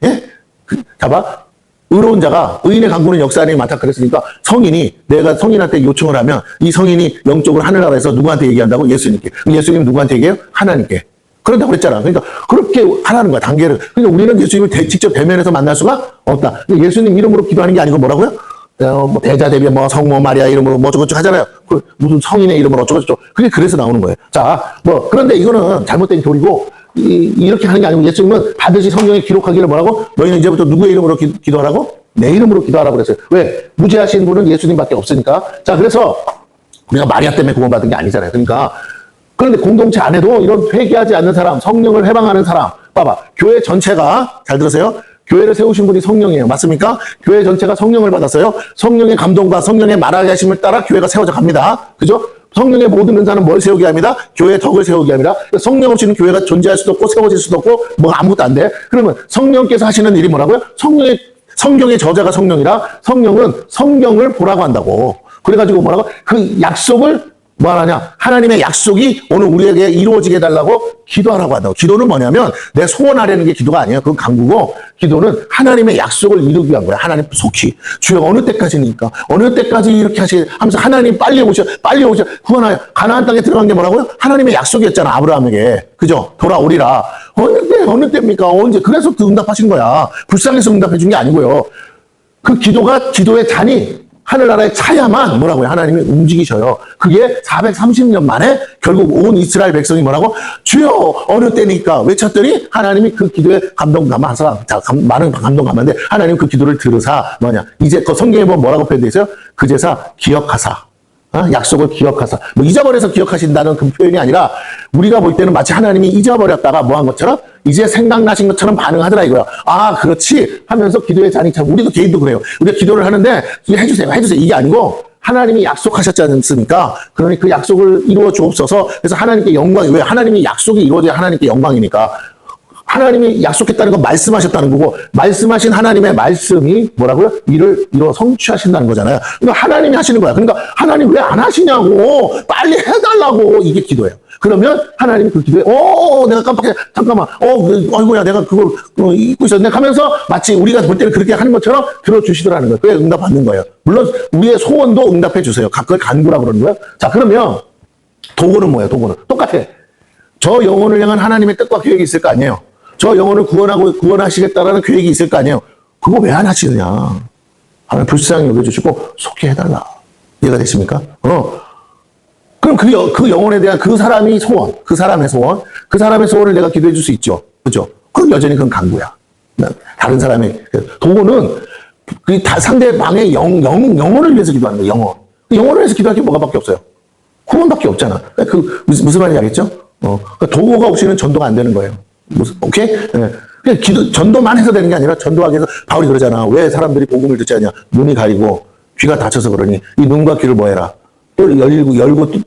봐봐. 의로운 자가 의인의 강구는 역사 안에 많다 그랬으니까 성인이 내가 성인한테 요청을 하면 이 성인이 영적으로 하늘나라에서 누구한테 얘기한다고? 예수님께. 예수님 누구한테 얘기해요? 하나님께. 그런다고 그랬잖아. 그러니까 그렇게 하라는 거야, 단계를. 그러니까 우리는 예수님을 직접 대면해서 만날 수가 없다. 예수님 이름으로 기도하는 게 아니고 뭐라고요? 뭐 대자 대비 뭐 성모 마리아 이름으로 뭐 어쩌고저쩌고 하잖아요. 무슨 성인의 이름으로 어쩌고저쩌고. 그게 그래서 나오는 거예요. 자, 그런데 이거는 잘못된 교리고 이렇게 하는 게 아니고 예수님은 반드시 성경에 기록하기를 뭐라고? 너희는 이제부터 누구의 이름으로 기도하라고? 내 이름으로 기도하라고 그랬어요. 왜? 무죄하신 분은 예수님밖에 없으니까. 자, 그래서 우리가 마리아 때문에 구원받은 게 아니잖아요. 그러니까 그런데 공동체 안에도 이런 회개하지 않는 사람, 성령을 해방하는 사람, 봐봐. 교회 전체가, 잘 들으세요. 교회를 세우신 분이 성령이에요. 맞습니까? 교회 전체가 성령을 받았어요. 성령의 감동과 성령의 말하게 하심을 따라 교회가 세워져 갑니다. 그죠? 성령의 모든 은사는 뭘 세우게 합니다? 교회의 덕을 세우게 합니다. 성령 없이는 교회가 존재할 수도 없고 세워질 수도 없고 뭐 아무것도 안 돼. 그러면 성령께서 하시는 일이 뭐라고요? 성경의 저자가 성령이라 성령은 성경을 보라고 한다고. 그래가지고 뭐라고? 그 약속을 뭐 하냐? 하나님의 약속이 오늘 우리에게 이루어지게 해달라고 기도하라고 한다고. 기도는 뭐냐면 내 소원하려는 게 기도가 아니에요. 그건 간구고 기도는 하나님의 약속을 이루기 위한 거야. 하나님 속히. 주여 어느 때까지니까? 어느 때까지 이렇게 하면서 하나님 빨리 오셔. 구원하여. 가나안 땅에 들어간 게 뭐라고요? 하나님의 약속이었잖아. 아브라함에게. 그죠? 돌아오리라. 어느 때입니까? 언제? 그래서 그 응답하신 거야. 불쌍해서 응답해 준 게 아니고요. 그 기도가 기도의 잔이 하늘나라에 차야만 뭐라고요? 하나님이 움직이셔요. 그게 430년 만에 결국 온 이스라엘 백성이 뭐라고? 주여 어느 때니까 외쳤더니 하나님이 그 기도에 감동감하사, 많은 감동감한데 하나님 그 기도를 들으사 뭐냐? 이제 그 성경에 보면 뭐라고 표현되어 있어요? 그제사 기억하사. 약속을 기억하사. 뭐 잊어버려서 기억하신다는 그 표현이 아니라 우리가 볼 때는 마치 하나님이 잊어버렸다가 뭐 한 것처럼 이제 생각나신 것처럼 반응하더라 이거야. 아, 그렇지 하면서 기도의 잔이 참 우리도 개인도 그래요. 우리가 기도를 하는데 해주세요. 이게 아니고 하나님이 약속하셨지 않습니까? 그러니 그 약속을 이루어 주옵소서. 그래서 하나님께 영광이 왜? 하나님이 약속이 이루어져야 하나님께 영광이니까. 하나님이 약속했다는 건 말씀하셨다는 거고 말씀하신 하나님의 말씀이 뭐라고요? 이를 이루어 성취하신다는 거잖아요. 그러니까 하나님이 하시는 거야. 그러니까 하나님 왜 안 하시냐고 빨리 해달라고 이게 기도예요. 그러면 하나님이 그 기도에 내가 깜빡해 잠깐만 아이고야 내가 그걸 잊고 있었네 하면서 마치 우리가 볼 때는 그렇게 하는 것처럼 들어주시더라는 거예요. 그게 응답받는 거예요. 물론 우리의 소원도 응답해 주세요. 그걸 간구라고 그러는 거예요. 자, 그러면 도구는 뭐예요? 도구는 똑같아. 저 영혼을 향한 하나님의 뜻과 계획이 있을 거 아니에요. 저 영혼을 구원하시겠다라는 계획이 있을 거 아니에요. 그거 왜 안 하시느냐. 하나님 불쌍히 여겨주시고 속히 해달라. 이해가 되십니까? 그럼 그 영혼에 대한 그 사람의 소원을 내가 기도해 줄 수 있죠. 그죠? 그럼 여전히 그건 간구야. 다른 사람의, 도구는 그 상대방의 영혼을 위해서 기도하는 거예요, 영혼. 영혼을 위해서 기도할 게 뭐가밖에 없어요. 구원밖에 없잖아. 무슨 말인지 알겠죠? 그러니까 도구가 없이는 전도가 안 되는 거예요. 오케이? 네. 전도만 해서 되는 게 아니라 전도하기 위해서 바울이 그러잖아. 왜 사람들이 복음을 듣지 않냐? 눈이 가리고 귀가 닫혀서 그러니 이 눈과 귀를 뭐 해라? 또 열고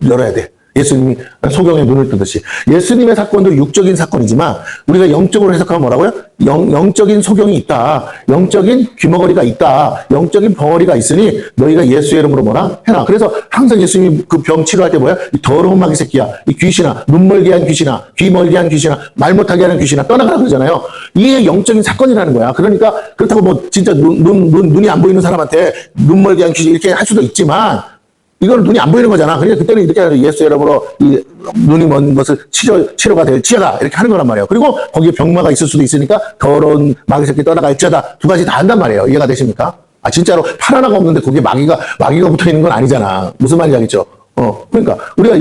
열어야 돼. 예수님이 소경의 눈을 뜨듯이. 예수님의 사건도 육적인 사건이지만 우리가 영적으로 해석하면 뭐라고요? 영적인 소경이 있다. 영적인 귀머거리가 있다. 영적인 벙어리가 있으니 너희가 예수의 이름으로 뭐라 해라. 그래서 항상 예수님이 그 병 치료할 때 뭐야? 이 더러운 마귀 새끼야. 이 귀신아, 눈 멀게 한 귀신아, 귀 멀게 한 귀신아, 말 못하게 하는 귀신아 떠나가라 그러잖아요. 이게 영적인 사건이라는 거야. 그러니까 그렇다고 뭐 진짜 눈이 안 보이는 사람한테 눈 멀게 한 귀신 이렇게 할 수도 있지만 이건 눈이 안 보이는 거잖아. 그러니까 그때는 이렇게 하는 예수 이름으로 이 눈이 먼 것을 치료가 되지어다 이렇게 하는 거란 말이에요. 그리고 거기에 병마가 있을 수도 있으니까 더러운 마귀 새끼 떠나갈지어다 두 가지 다 한단 말이에요. 이해가 되십니까? 진짜로 팔 하나가 없는데 거기에 마귀가 붙어 있는 건 아니잖아. 무슨 말인지 알겠죠? 그러니까 우리가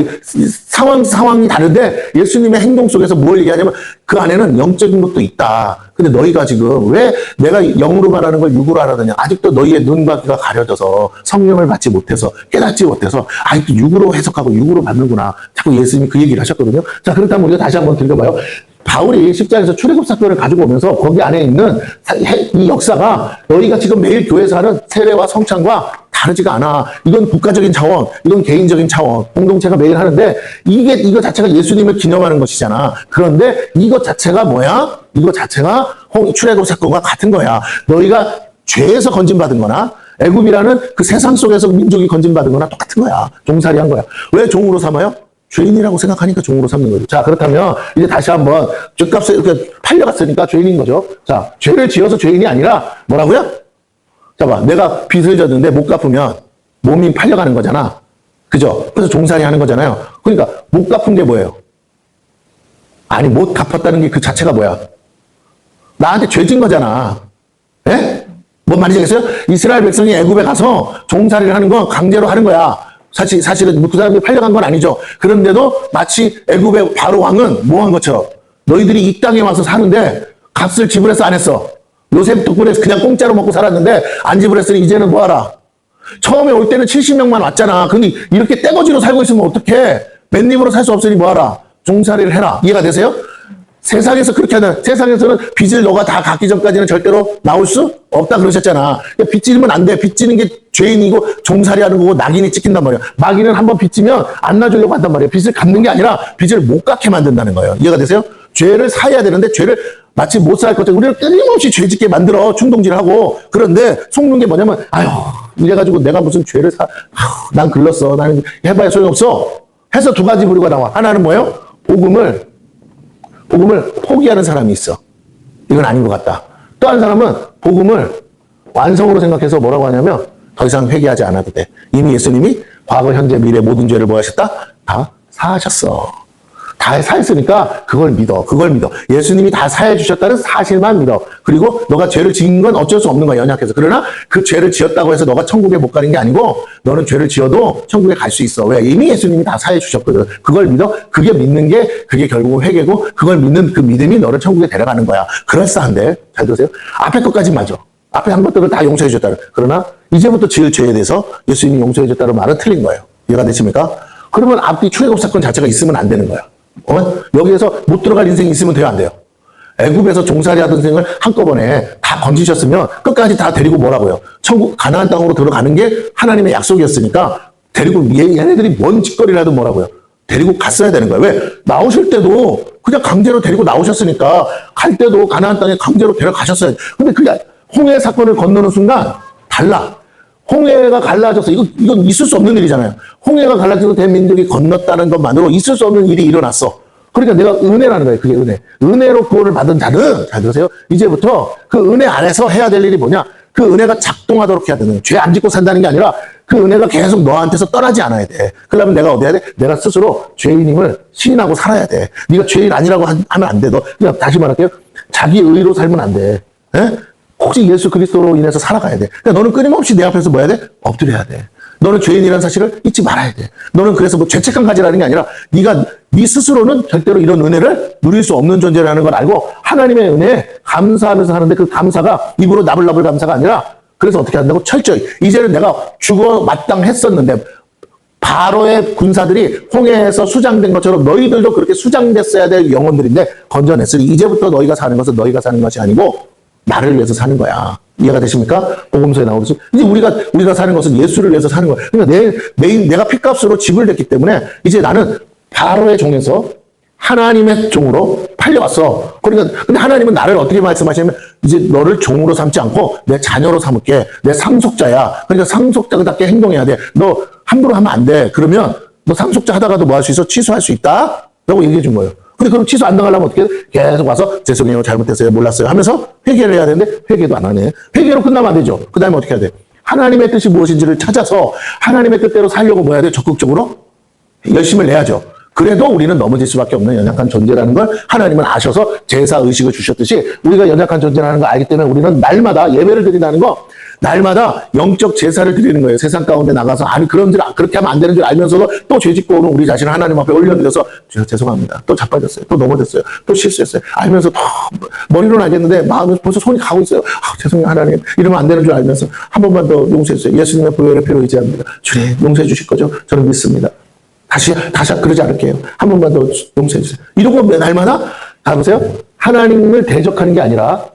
상황이 다른데 예수님의 행동 속에서 뭘 얘기하냐면 그 안에는 영적인 것도 있다. 근데 너희가 지금 왜 내가 영으로 말하는 걸 육으로 하라느냐. 아직도 너희의 눈과 귀가 가려져서 성령을 받지 못해서 깨닫지 못해서 아직도 육으로 해석하고 육으로 받는구나. 자꾸 예수님이 그 얘기를 하셨거든요. 자, 그렇다면 우리가 다시 한번 들려봐요. 바울이 십자가에서 출애굽 사건을 가지고 오면서 거기 안에 있는 이 역사가 너희가 지금 매일 교회에서 하는 세례와 성찬과 다르지가 않아. 이건 국가적인 차원, 이건 개인적인 차원, 공동체가 매일 하는데 이거 자체가 예수님을 기념하는 것이잖아. 그런데 이것 자체가 뭐야? 이거 자체가 출애굽 사건과 같은 거야. 너희가 죄에서 건진받은 거나 애굽이라는 그 세상 속에서 민족이 건진받은 거나 똑같은 거야. 종살이 한 거야. 왜 종으로 삼아요? 죄인이라고 생각하니까 종으로 삼는 거죠. 자, 그렇다면 이제 다시 한번 죗값에 이렇게 팔려갔으니까 죄인인 거죠. 자, 죄를 지어서 죄인이 아니라 뭐라고요? 자, 봐. 내가 빚을 졌는데 못 갚으면 몸이 팔려가는 거잖아. 그죠? 그래서 종살이 하는 거잖아요. 그러니까 못 갚은 게 뭐예요? 아니, 못 갚았다는 게 그 자체가 뭐야? 나한테 죄 진 거잖아. 예? 뭔 말인지 알겠어요? 이스라엘 백성이 애굽에 가서 종살이를 하는 건 강제로 하는 거야. 사실은 그 사람이 팔려간 건 아니죠. 그런데도 마치 애굽의 바로 왕은 뭐 한 것처럼 너희들이 이 땅에 와서 사는데 값을 지불해서 안 했어. 요셉 덕분에 그냥 공짜로 먹고 살았는데 안 지불했으니 이제는 뭐하라. 처음에 올 때는 70명만 왔잖아. 근데 이렇게 떼거지로 살고 있으면 어떡해. 맨입으로 살 수 없으니 뭐하라. 종살이를 해라. 이해가 되세요? 세상에서 그렇게 하는, 세상에서는 빚을 너가 다 갚기 전까지는 절대로 나올 수 없다 그러셨잖아. 빚지면 안 돼. 빚지는 게 죄인이고 종살이 하는 거고 낙인이 찍힌단 말이야. 마귀는 한번 빚지면 안 놔주려고 한단 말이야. 빚을 갚는 게 아니라 빚을 못 갚게 만든다는 거예요. 이해가 되세요? 죄를 사야 되는데 죄를 마치 못 살 것처럼 우리를 끊임없이 죄짓게 만들어 충동질을 하고. 그런데 속는 게 뭐냐면 아유 이래가지고 내가 무슨 죄를 난 글렀어. 나는 해봐야 소용없어. 해서 두 가지 부류가 나와. 하나는 뭐예요? 복음을 포기하는 사람이 있어. 이건 아닌 것 같다. 또 한 사람은 복음을 완성으로 생각해서 뭐라고 하냐면 더 이상 회개하지 않아도 돼. 이미 예수님이 과거, 현재, 미래 모든 죄를 뭐 하셨다? 다 사하셨어. 다 사했으니까 그걸 믿어. 예수님이 다 사해 주셨다는 사실만 믿어. 그리고 너가 죄를 지은 건 어쩔 수 없는 거야, 연약해서. 그러나 그 죄를 지었다고 해서 너가 천국에 못 가는 게 아니고 너는 죄를 지어도 천국에 갈 수 있어. 왜? 이미 예수님이 다 사해 주셨거든. 그걸 믿어. 그게 믿는 게 그게 결국은 회개고 그걸 믿는 그 믿음이 너를 천국에 데려가는 거야. 그럴싸한데 잘 들으세요. 앞에 것까지 맞아. 앞에 한 것들을 다 용서해 줬다. 그러나 이제부터 지을 죄에 대해서 예수님이 용서해 줬다는 말은 틀린 거예요. 이해가 되십니까? 그러면 앞뒤 출애굽 사건 자체가 있으면 안 되는 거야. 여기에서 못 들어갈 인생이 있으면 돼요, 안 돼요? 애굽에서 종살이 하던 생을 한꺼번에 다 건지셨으면 끝까지 다 데리고 뭐라고요? 천국 가나안 땅으로 들어가는 게 하나님의 약속이었으니까 데리고 얘네들이 뭔 짓거리를 하든 뭐라고요? 데리고 갔어야 되는 거예요. 왜? 나오실 때도 그냥 강제로 데리고 나오셨으니까 갈 때도 가나안 땅에 강제로 데려가셨어요. 근데 그게 홍해 사건을 건너는 순간 달라. 홍해가 갈라져서 이건 있을 수 없는 일이잖아요. 홍해가 갈라져서 대민족이 건넜다는 것만으로 있을 수 없는 일이 일어났어. 그러니까 내가 은혜라는 거예요. 그게 은혜. 은혜로 구원을 받은 자는 잘 들으세요. 이제부터 그 은혜 안에서 해야 될 일이 뭐냐? 그 은혜가 작동하도록 해야 되는 거예요. 죄 안 짓고 산다는 게 아니라 그 은혜가 계속 너한테서 떠나지 않아야 돼. 그러려면 내가 어디 해야 돼? 내가 스스로 죄인임을 시인하고 살아야 돼. 네가 죄인 아니라고 하면 안 돼. 너 그냥 다시 말할게요. 자기 의로 살면 안 돼. 에? 혹시 예수 그리스도로 인해서 살아가야 돼. 그러니까 너는 끊임없이 내 앞에서 뭐 해야 돼? 엎드려야 돼. 너는 죄인이라는 사실을 잊지 말아야 돼. 너는 그래서 뭐 죄책감 가지라는 게 아니라 네 스스로는 절대로 이런 은혜를 누릴 수 없는 존재라는 걸 알고 하나님의 은혜에 감사하면서 하는데 그 감사가 입으로 나불나불 감사가 아니라 그래서 어떻게 한다고? 철저히. 이제는 내가 죽어 마땅했었는데 바로의 군사들이 홍해에서 수장된 것처럼 너희들도 그렇게 수장됐어야 될 영혼들인데 건져냈으니 이제부터 너희가 사는 것은 너희가 사는 것이 아니고 나를 위해서 사는 거야. 이해가 되십니까? 복음서에 나오듯이. 이제 우리가 사는 것은 예수를 위해서 사는 거야. 그러니까 내가 핏값으로 지불됐기 때문에 이제 나는 바로의 종에서 하나님의 종으로 팔려왔어. 그러니까, 근데 하나님은 나를 어떻게 말씀하시냐면, 이제 너를 종으로 삼지 않고 내 자녀로 삼을게. 내 상속자야. 그러니까 상속자답게 행동해야 돼. 너 함부로 하면 안 돼. 그러면 너 상속자 하다가도 뭐 할 수 있어? 취소할 수 있다? 라고 얘기해 준 거예요. 근데 그럼 취소 안 당하려면 어떻게 해? 계속 와서 죄송해요, 잘못했어요, 몰랐어요 하면서 회개를 해야 되는데 회개도 안 하네. 회개로 끝나면 안 되죠. 그 다음에 어떻게 해야 돼? 하나님의 뜻이 무엇인지를 찾아서 하나님의 뜻대로 살려고 뭐 해야 돼? 적극적으로 열심을 내야죠. 그래도 우리는 넘어질 수밖에 없는 연약한 존재라는 걸 하나님은 아셔서 제사의식을 주셨듯이 우리가 연약한 존재라는 걸 알기 때문에 우리는 날마다 예배를 드린다는 거, 날마다 영적 제사를 드리는 거예요. 세상 가운데 나가서 아니 그렇게 하면 안 되는 줄 알면서도 또 죄짓고 오는 우리 자신을 하나님 앞에 올려드려서 죄송합니다. 또 자빠졌어요. 또 넘어졌어요. 또 실수했어요. 알면서 머리로는 알겠는데 마음에 벌써 손이 가고 있어요. 죄송해요 하나님. 이러면 안 되는 줄 알면서 한 번만 더 용서해 주세요. 예수님의 보혈의 피로 의지합니다. 주님 용서해 주실 거죠? 저는 믿습니다. 다시 그러지 않을게요. 한 번만 더 용서해 주세요. 이러고 날마다 다 보세요. 하나님을 대적하는 게 아니라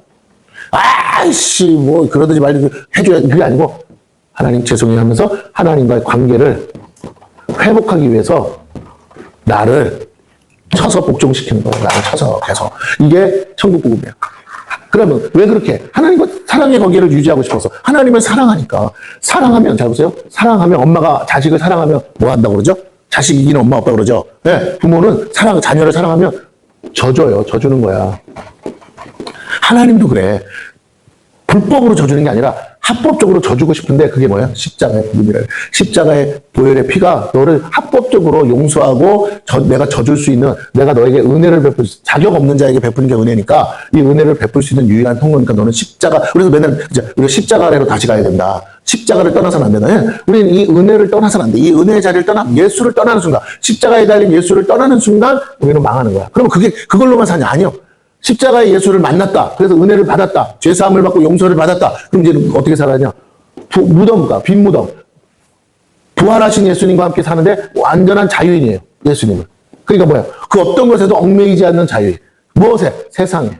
아이씨 뭐 그러든지 말든지 해줘야 그게 아니고 하나님 죄송해요 하면서 하나님과의 관계를 회복하기 위해서 나를 쳐서 복종시키는 거예요. 나를 쳐서 계속. 이게 천국 복음이에요. 그러면 왜 그렇게? 하나님과 사랑의 관계를 유지하고 싶어서. 하나님을 사랑하니까. 사랑하면 잘 보세요. 사랑하면 엄마가 자식을 사랑하면 뭐 한다고 그러죠? 자식 이기는 엄마 아빠 그러죠. 네, 부모는 자녀를 사랑하면 져줘요. 져주는 거야. 하나님도 그래. 불법으로 져주는 게 아니라 합법적으로 져주고 싶은데 그게 뭐야? 십자가의 복음이래요. 십자가의 보혈의 피가 너를 합법적으로 용서하고 내가 져줄 수 있는, 내가 너에게 은혜를 베풀 수, 자격 없는 자에게 베푸는 게 은혜니까 이 은혜를 베풀 수 있는 유일한 통로니까 너는 십자가, 그래서 맨날 우리가 십자가 아래로 다시 가야 된다. 십자가를 떠나서는 안 된다. 예? 우리는 이 은혜를 떠나서는 안 돼. 이 은혜의 자리를 예수를 떠나는 순간, 십자가에 달린 예수를 떠나는 순간 우리는 망하는 거야. 그러면 그걸로만 사냐? 아니요. 십자가의 예수를 만났다. 그래서 은혜를 받았다. 죄사함을 받고 용서를 받았다. 그럼 이제 어떻게 살아야 무덤가, 빈 무덤. 부활하신 예수님과 함께 사는데 완전한 자유인이에요. 예수님은. 그러니까 뭐야? 그 어떤 것에도 얽매이지 않는 자유인. 무엇에? 세상에.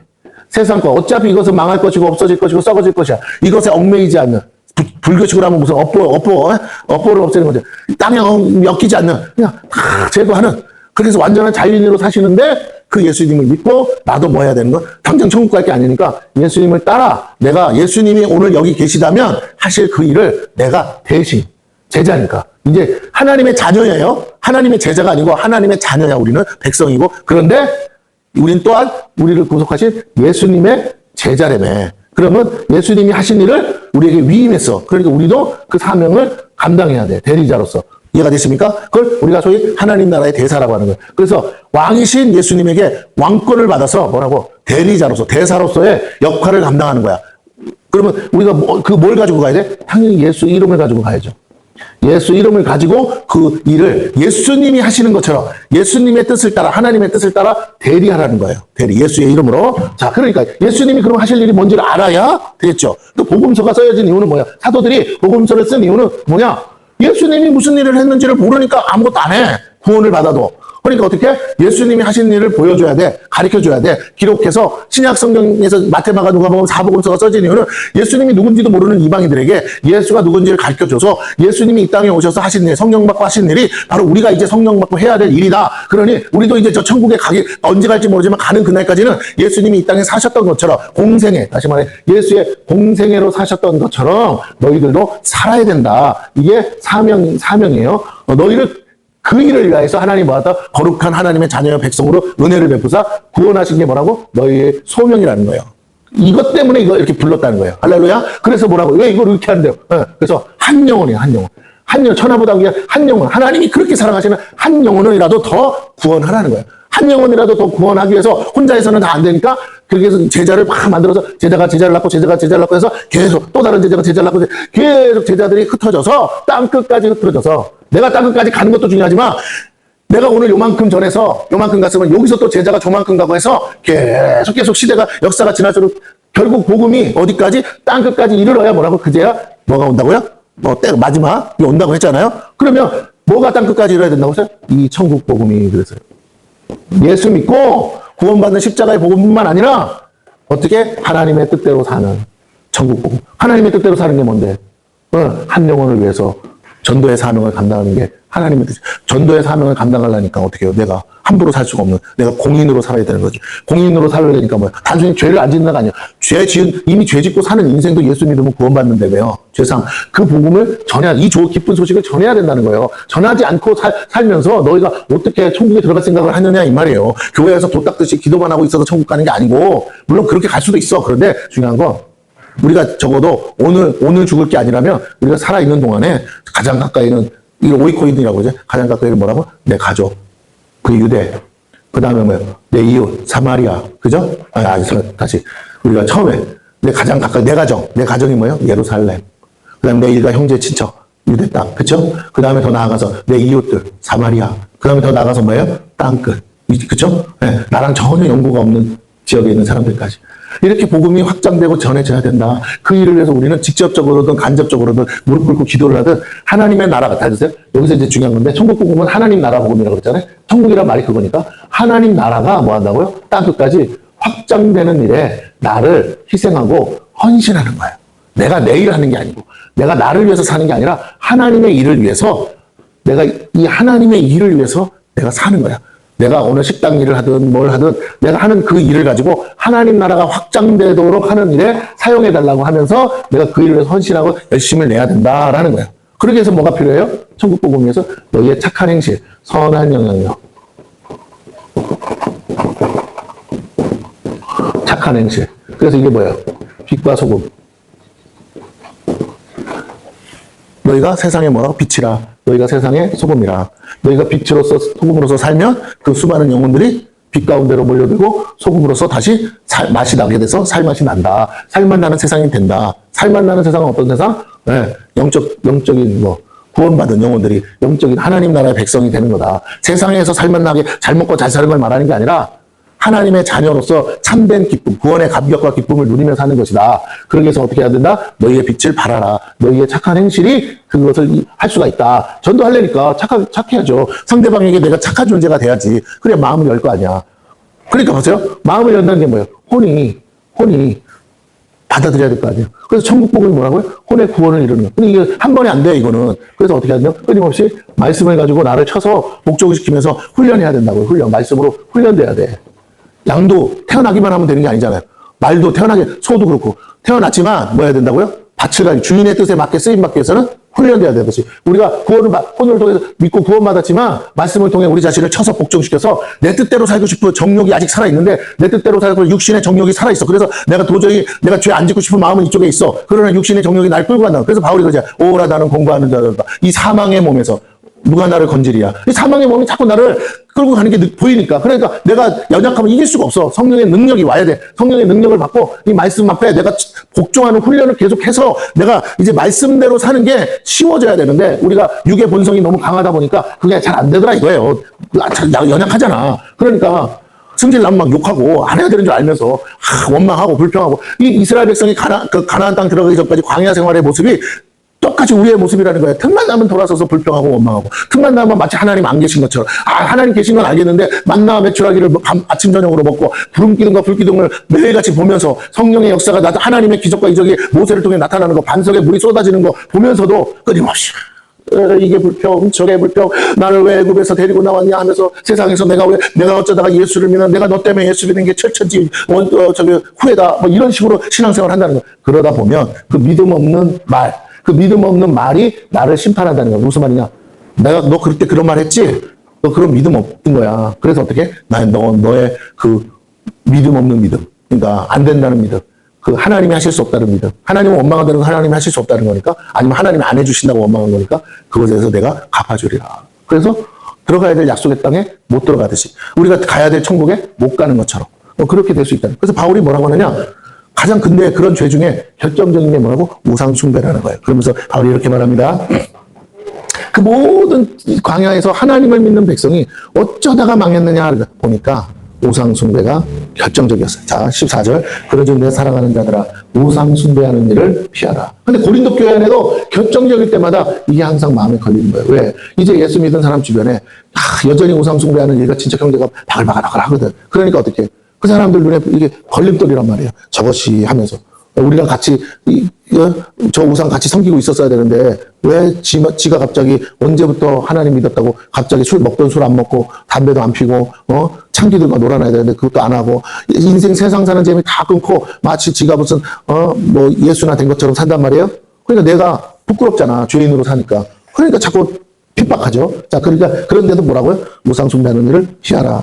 세상 것. 어차피 이것은 망할 것이고 없어질 것이고 썩어질 것이야. 이것에 얽매이지 않는. 불교식으로 하면 무슨 업보를 없애는 거죠. 땅에 엮이지 않는. 그냥 다 제거하는. 그래서 완전한 자유인으로 사시는데 그 예수님을 믿고 나도 뭐 해야 되는 거? 당장 천국 갈 게 아니니까 예수님을 따라 내가 예수님이 오늘 여기 계시다면 하실 그 일을 내가 대신 제자니까. 이제 하나님의 자녀예요. 하나님의 제자가 아니고 하나님의 자녀야. 우리는 백성이고. 그런데 우린 또한 우리를 구속하신 예수님의 제자라며. 그러면 예수님이 하신 일을 우리에게 위임했어. 그러니까 우리도 그 사명을 감당해야 돼. 대리자로서. 이해가 됐습니까? 그걸 우리가 소위 하나님 나라의 대사라고 하는 거예요. 그래서 왕이신 예수님에게 왕권을 받아서 뭐라고? 대리자로서, 대사로서의 역할을 감당하는 거야. 그러면 우리가 뭘 가지고 가야 돼? 당연히 예수 이름을 가지고 가야죠. 예수 이름을 가지고 그 일을 예수님이 하시는 것처럼 예수님의 뜻을 따라, 하나님의 뜻을 따라 대리하라는 거예요. 대리, 예수의 이름으로. 자, 그러니까 예수님이 그럼 하실 일이 뭔지를 알아야 되겠죠. 또 복음서가 써야진 이유는 뭐야? 사도들이 복음서를 쓴 이유는 뭐냐? 예수님이 무슨 일을 했는지를 모르니까 아무것도 안 해. 구원을 받아도. 그러니까 어떻게? 예수님이 하신 일을 보여줘야 돼. 가르쳐줘야 돼. 기록해서 신약 성경에서 마태마가 누가복음 사복음서가 써진 이유는 예수님이 누군지도 모르는 이방인들에게 예수가 누군지를 가르쳐줘서 예수님이 이 땅에 오셔서 하신 일, 성령 받고 하신 일이 바로 우리가 이제 성령 받고 해야 될 일이다. 그러니 우리도 이제 저 천국에 언제 갈지 모르지만 가는 그날까지는 예수님이 이 땅에 사셨던 것처럼 공생애, 다시 말해 예수의 공생애로 사셨던 것처럼 너희들도 살아야 된다. 이게 사명이에요. 너희를 그 일을 위하여서 하나님 뭐하다? 거룩한 하나님의 자녀의 백성으로 은혜를 베푸사 구원하신 게 뭐라고? 너희의 소명이라는 거예요. 이것 때문에 이거 이렇게 불렀다는 거예요. 할렐루야? 그래서 뭐라고? 왜 이걸 이렇게 한대요? 그래서 한 영혼이에요, 한 영혼. 한 영혼, 천하보다 위한 한 영혼. 하나님이 그렇게 사랑하시는 한 영혼이라도 더 구원하라는 거예요. 한 영혼이라도 더 구원하기 위해서 혼자 해서는 다 안 되니까 그렇게 해서 제자를 막 만들어서 제자가 제자를 낳고 제자가 제자를 낳고 해서 계속 또 다른 제자가 제자를 낳고 계속 제자들이 흩어져서 땅끝까지 흩어져서 내가 땅끝까지 가는 것도 중요하지만 내가 오늘 요만큼 전해서 요만큼 갔으면 여기서 또 제자가 저만큼 가고 해서 계속 시대가 역사가 지날수록 결국 복음이 어디까지? 땅끝까지 이르러야 뭐라고? 그제야 뭐가 온다고요? 마지막이 온다고 했잖아요. 그러면 뭐가 땅끝까지 이르러야 된다고 했어요? 이 천국 복음이 그랬어요. 예수 믿고 구원받는 십자가의 복음뿐만 아니라 어떻게? 하나님의 뜻대로 사는 천국 복음. 하나님의 뜻대로 사는 게 뭔데? 한 영혼을 위해서 전도의 사명을 감당하는 게 하나님의 뜻이에요. 전도의 사명을 감당하려니까 어떻게 해요? 내가 함부로 살 수가 없는, 내가 공인으로 살아야 되는 거지. 공인으로 살려니까 뭐야? 단순히 죄를 안 짓는다가 아니야. 이미 죄 짓고 사는 인생도 예수 믿으면 구원받는데 왜요? 죄상. 그 복음을 이 기쁜 소식을 전해야 된다는 거예요. 전하지 않고 살면서 너희가 어떻게 천국에 들어갈 생각을 하느냐 이 말이에요. 교회에서 도 닦듯이 기도만 하고 있어서 천국 가는 게 아니고, 물론 그렇게 갈 수도 있어. 그런데 중요한 건 우리가 적어도 오늘 죽을 게 아니라면 우리가 살아있는 동안에 가장 가까이는 이걸 오이코인이라고 그러죠. 가장 가까이는 뭐라고? 내 가족, 그 유대, 그 다음에 뭐예요? 내 이웃, 사마리아, 그죠? 다시 우리가 처음에 내 가장 가까이 내 가정이 뭐예요? 예루살렘. 그 다음에 내 일가 형제 친척, 유대 땅, 그죠? 그 다음에 더 나아가서 내 이웃들, 사마리아. 그 다음에 더 나아가서 뭐예요? 땅끝, 그죠? 네, 나랑 전혀 연고가 없는 지역에 있는 사람들까지. 이렇게 복음이 확장되고 전해져야 된다. 그 일을 위해서 우리는 직접적으로든 간접적으로든 무릎 꿇고 기도를 하든 하나님의 나라가 다 주세요. 여기서 이제 중요한 건데 천국 복음은 하나님 나라 복음이라고 그랬잖아요. 천국이란 말이 그거니까 하나님 나라가 뭐 한다고요? 땅끝까지 확장되는 일에 나를 희생하고 헌신하는 거예요. 내가 내 일 하는 게 아니고 내가 나를 위해서 사는 게 아니라 하나님의 일을 위해서 내가 이 하나님의 일을 위해서 내가 사는 거야. 내가 오늘 식당 일을 하든 뭘 하든 내가 하는 그 일을 가지고 하나님 나라가 확장되도록 하는 일에 사용해달라고 하면서 내가 그 일을 위해서 헌신하고 열심을 내야 된다라는 거예요. 그러기 위해서 뭐가 필요해요? 천국 복음에서 너희의 착한 행실, 선한 영향력. 착한 행실. 그래서 이게 뭐예요? 빛과 소금. 너희가 세상에 뭐라고? 빛이라. 너희가 세상의 소금이라. 너희가 빛으로서 소금으로서 살면 그 수많은 영혼들이 빛 가운데로 몰려들고 소금으로서 다시 맛이 나게 돼서 살맛이 난다. 살맛 나는 세상이 된다. 살맛 나는 세상은 어떤 세상? 네, 영적인 구원받은 영혼들이 영적인 하나님 나라의 백성이 되는 거다. 세상에서 살맛 나게 잘 먹고 잘 사는 걸 말하는 게 아니라 하나님의 자녀로서 참된 기쁨, 구원의 감격과 기쁨을 누리며 사는 것이다. 그러기 위해서 어떻게 해야 된다? 너희의 빛을 발하라. 너희의 착한 행실이 그것을 할 수가 있다. 전도하려니까 착해야죠. 상대방에게 내가 착한 존재가 돼야지. 그래야 마음을 열 거 아니야. 그러니까 보세요. 마음을 연다는 게 뭐예요? 혼이 받아들여야 될 거 아니에요. 그래서 천국 복음이 뭐라고요? 혼의 구원을 이루는 거. 근데 이게 한 번에 안 돼요, 이거는. 그래서 어떻게 하냐? 끊임없이 말씀을 가지고 나를 쳐서 목적을 시키면서 훈련해야 된다고요. 말씀으로 훈련돼야 돼. 양도 태어나기만 하면 되는 게 아니잖아요. 말도 소도 그렇고. 태어났지만 뭐 해야 된다고요? 밭을 가지고 주인의 뜻에 맞게 쓰임받기 위해서는 훈련돼야 되는 것이. 우리가 혼을 통해서 믿고 구원받았지만 말씀을 통해 우리 자신을 쳐서 복종시켜서 내 뜻대로 살고 싶은 정욕이 아직 살아있는데 내 뜻대로 살고 육신의 정욕이 살아있어. 그래서 내가 도저히 내가 죄 안 짓고 싶은 마음은 이쪽에 있어. 그러나 육신의 정욕이 날 끌고 간다. 그래서 바울이 그러잖아. 오라 나는 공부하는 자들다. 이 사망의 몸에서 누가 나를 건지리야. 이 사망의 몸이 자꾸 나를 끌고 가는 게 보이니까. 그러니까 내가 연약하면 이길 수가 없어. 성령의 능력이 와야 돼. 성령의 능력을 받고 이 말씀 앞에 내가 복종하는 훈련을 계속해서 내가 이제 말씀대로 사는 게 쉬워져야 되는데 우리가 육의 본성이 너무 강하다 보니까 그게 잘 안 되더라 이거예요. 연약하잖아. 그러니까 승질 나면 막 욕하고 안 해야 되는 줄 알면서 원망하고 불평하고 이 이스라엘 백성이 가나안 땅 들어가기 전까지 광야 생활의 모습이 똑같이 우리의 모습이라는 거예요. 틈만 나면 돌아서서 불평하고 원망하고 틈만 나면 마치 하나님 안 계신 것처럼 하나님 계신 건 알겠는데 만나와 메추라기를 아침 저녁으로 먹고 구름기둥과 불기둥을 매일같이 보면서 성령의 역사가 하나님의 기적과 이적이 모세를 통해 나타나는 거 반석에 물이 쏟아지는 거 보면서도 끊임없이 이게 불평 저게 불평 나를 왜 애굽에서 데리고 나왔냐 하면서 세상에서 내가 어쩌다가 예수를 믿는 내가 너 때문에 예수 믿는 게 철천지 후회다 뭐 이런 식으로 신앙생활을 한다는 거. 그러다 보면 그 믿음 없는 말이 나를 심판한다는 거야. 무슨 말이냐? 너 그때 그런 말 했지? 너 그런 믿음 없는 거야. 그래서 어떻게? 너의 그 믿음 없는 믿음. 그러니까 안 된다는 믿음. 그 하나님이 하실 수 없다는 믿음. 하나님은 원망한다는 건 하나님이 하실 수 없다는 거니까 아니면 하나님이 안 해주신다고 원망한 거니까 그것에 대해서 내가 갚아주리라. 그래서 들어가야 될 약속의 땅에 못 들어가듯이 우리가 가야 될 천국에 못 가는 것처럼 그렇게 될 수 있다. 그래서 바울이 뭐라고 하느냐? 가장 근데 그런 죄 중에 결정적인 게 뭐라고? 우상숭배라는 거예요. 그러면서 바울이 이렇게 말합니다. 그 모든 광야에서 하나님을 믿는 백성이 어쩌다가 망했느냐 보니까 우상숭배가 결정적이었어요. 자, 14절. 그러므로 내 사랑하는 자들아 우상숭배하는 일을 피하라. 근데 고린도 교회 안에도 결정적일 때마다 이게 항상 마음에 걸리는 거예요. 왜? 이제 예수 믿은 사람 주변에 여전히 우상숭배하는 일과 친척 형제가 바글바글 하거든. 그러니까 어떻게 그 사람들 눈에 이게 걸림돌이란 말이에요. 저것이 하면서. 우리랑 같이, 저 우상 같이 섬기고 있었어야 되는데, 왜 지가 갑자기 언제부터 하나님 믿었다고 갑자기 먹던 술 안 먹고, 담배도 안 피고, 창기들과 놀아놔야 되는데 그것도 안 하고, 인생 세상 사는 재미 다 끊고, 마치 지가 무슨, 예수나 된 것처럼 산단 말이에요? 그러니까 내가 부끄럽잖아. 죄인으로 사니까. 그러니까 자꾸 핍박하죠. 자, 그러니까 그런데도 뭐라고요? 우상숭배하는 일을 피하라.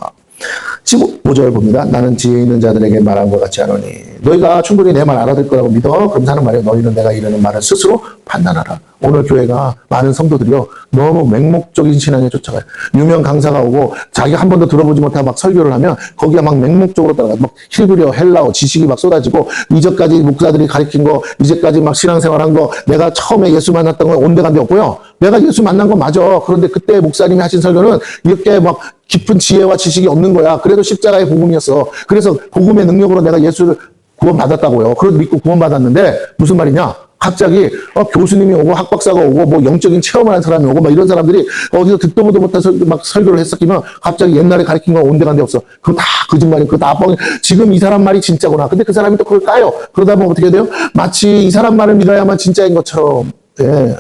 15절 봅니다. 나는 지혜 있는 자들에게 말한 것 같지 않으니 너희가 충분히 내 말 알아들 거라고 믿어. 그럼 사는 말이야. 너희는 내가 이르는 말을 스스로 판단하라. 오늘 교회가 많은 성도들이요 너무 맹목적인 신앙에 쫓아가요. 유명 강사가 오고 자기가 한 번도 들어보지 못하고 막 설교를 하면 거기가 막 맹목적으로 따라가. 막 히브리어, 헬라어 지식이 막 쏟아지고 이제까지 목사들이 가르친 거 이제까지 막 신앙생활한 거 내가 처음에 예수 만났던 건 온데간데 없고요. 내가 예수 만난 건 맞아. 그런데 그때 목사님이 하신 설교는 이렇게 막 깊은 지혜와 지식이 없는 거야. 그래도 십자가의 복음이었어. 그래서 복음의 능력으로 내가 예수를 구원받았다고요. 그래도 믿고 구원받았는데 무슨 말이냐? 갑자기 교수님이 오고 학박사가 오고 뭐 영적인 체험을 한 사람이 오고 막 이런 사람들이 어디서 듣도 보도 못해서 막 설교를 했었기면 갑자기 옛날에 가르친 건 온데간데 없어. 그거 다 거짓말이고 그거 다 뻥이. 지금 이 사람 말이 진짜구나. 근데 그 사람이 또 그걸 까요. 그러다 보면 어떻게 돼요? 마치 이 사람 말을 믿어야만 진짜인 것처럼. 네.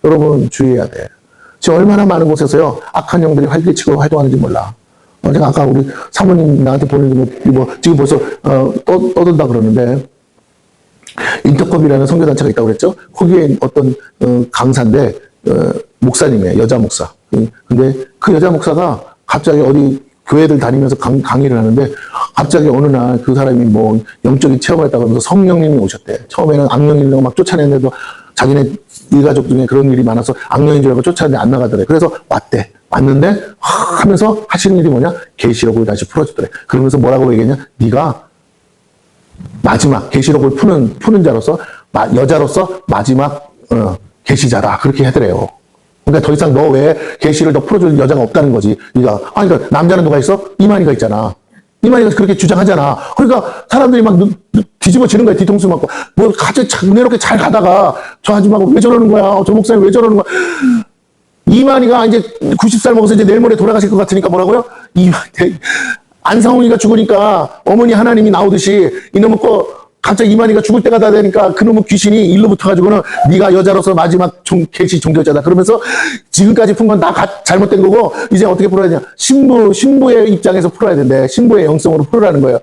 여러분 주의해야 돼. 지금 얼마나 많은 곳에서요 악한 영들이 활개치고 활동하는지 몰라. 제가 아까 우리 사모님 나한테 보내준 거 지금 벌써 떠든다 그러는데 인터컵이라는 선교단체가 있다고 그랬죠. 거기에 어떤 강사인데 목사님이에요. 여자 목사. 근데 그 여자 목사가 갑자기 어디 교회들 다니면서 강의를 하는데 갑자기 어느 날 그 사람이 뭐 영적인 체험을 했다고 하면서 성령님이 오셨대. 처음에는 악령이라고 막 쫓아냈는데도 자기네 일가족 중에 그런 일이 많아서 악령인 줄 알고 쫓아냈는데 안 나가더래. 그래서 왔대. 왔는데 하면서 하시는 일이 뭐냐? 계시록을 다시 풀어주더래. 그러면서 뭐라고 얘기했냐? 네가 마지막 계시록을 푸는 자로서 여자로서 마지막 계시자다 그렇게 하더래요. 그러니까 더 이상 너 외에 계시를 더 풀어줄 여자가 없다는 거지. 그러니까 남자는 누가 있어? 이만희가 있잖아. 이만희가 그렇게 주장하잖아. 그러니까 사람들이 막 뒤집어지는 거야. 뒤통수 맞고 뭐 갑자기 은혜롭게 잘 가다가 저 아줌마가 왜 저러는 거야? 저 목사님 왜 저러는 거야? 이만희가 이제 90살 먹어서 이제 내일 모레 돌아가실 것 같으니까 뭐라고요? 안상홍이가 죽으니까 어머니 하나님이 나오듯이 이놈의 갑자기 이만희가 죽을 때가 다 되니까 그놈의 귀신이 일로 붙어가지고는 네가 여자로서 마지막 계시 종교자다. 그러면서 지금까지 푼 건 다 잘못된 거고 이제 어떻게 풀어야 되냐? 신부의 입장에서 풀어야 된대. 신부의 영성으로 풀으라는 거예요.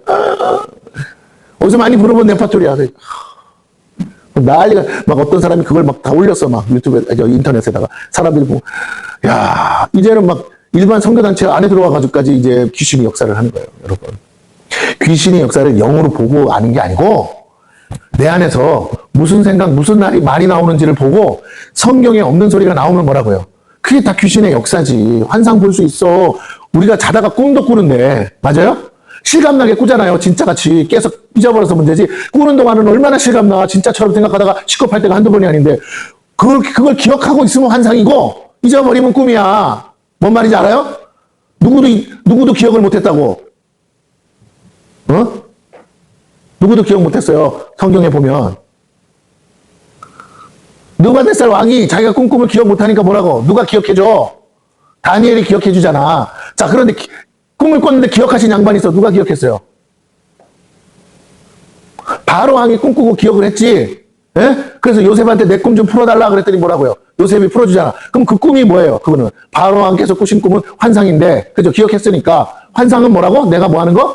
어디서 많이 물어본 네파토리야. 난리가 막 어떤 사람이 그걸 막 다 올렸어. 막 유튜브에, 인터넷에다가 사람들이 보고 야 이제는 막 일반 선교단체 안에 들어와가지고까지 이제 귀신이 역사를 하는 거예요, 여러분. 귀신의 역사를 영으로 보고 아는 게 아니고 내 안에서 무슨 생각, 무슨 말이 나오는지를 보고 성경에 없는 소리가 나오면 뭐라고요? 그게 다 귀신의 역사지. 환상 볼 수 있어. 우리가 자다가 꿈도 꾸는데 맞아요? 실감나게 꾸잖아요. 진짜같이 깨서 잊어버려서 문제지. 꾸는 동안은 얼마나 실감나. 진짜처럼 생각하다가 시겁할 때가 한두 번이 아닌데 그걸 기억하고 있으면 환상이고 잊어버리면 꿈이야. 뭔 말인지 알아요? 누구도 기억을 못했다고. 누구도 기억 못했어요. 성경에 보면. 느부갓네살 왕이 자기가 꾼 꿈을 기억 못하니까 뭐라고? 누가 기억해줘? 다니엘이 기억해주잖아. 자, 그런데 꿈을 꿨는데 기억하신 양반이 있어. 누가 기억했어요? 바로 왕이 꿈꾸고 기억을 했지. 예? 그래서 요셉한테 내 꿈 좀 풀어달라 그랬더니 뭐라고요? 요셉이 풀어주잖아. 그럼 그 꿈이 뭐예요? 그거는 바로 왕께서 꾸신 꿈은 환상인데, 그죠? 기억했으니까 환상은 뭐라고? 내가 뭐 하는 거?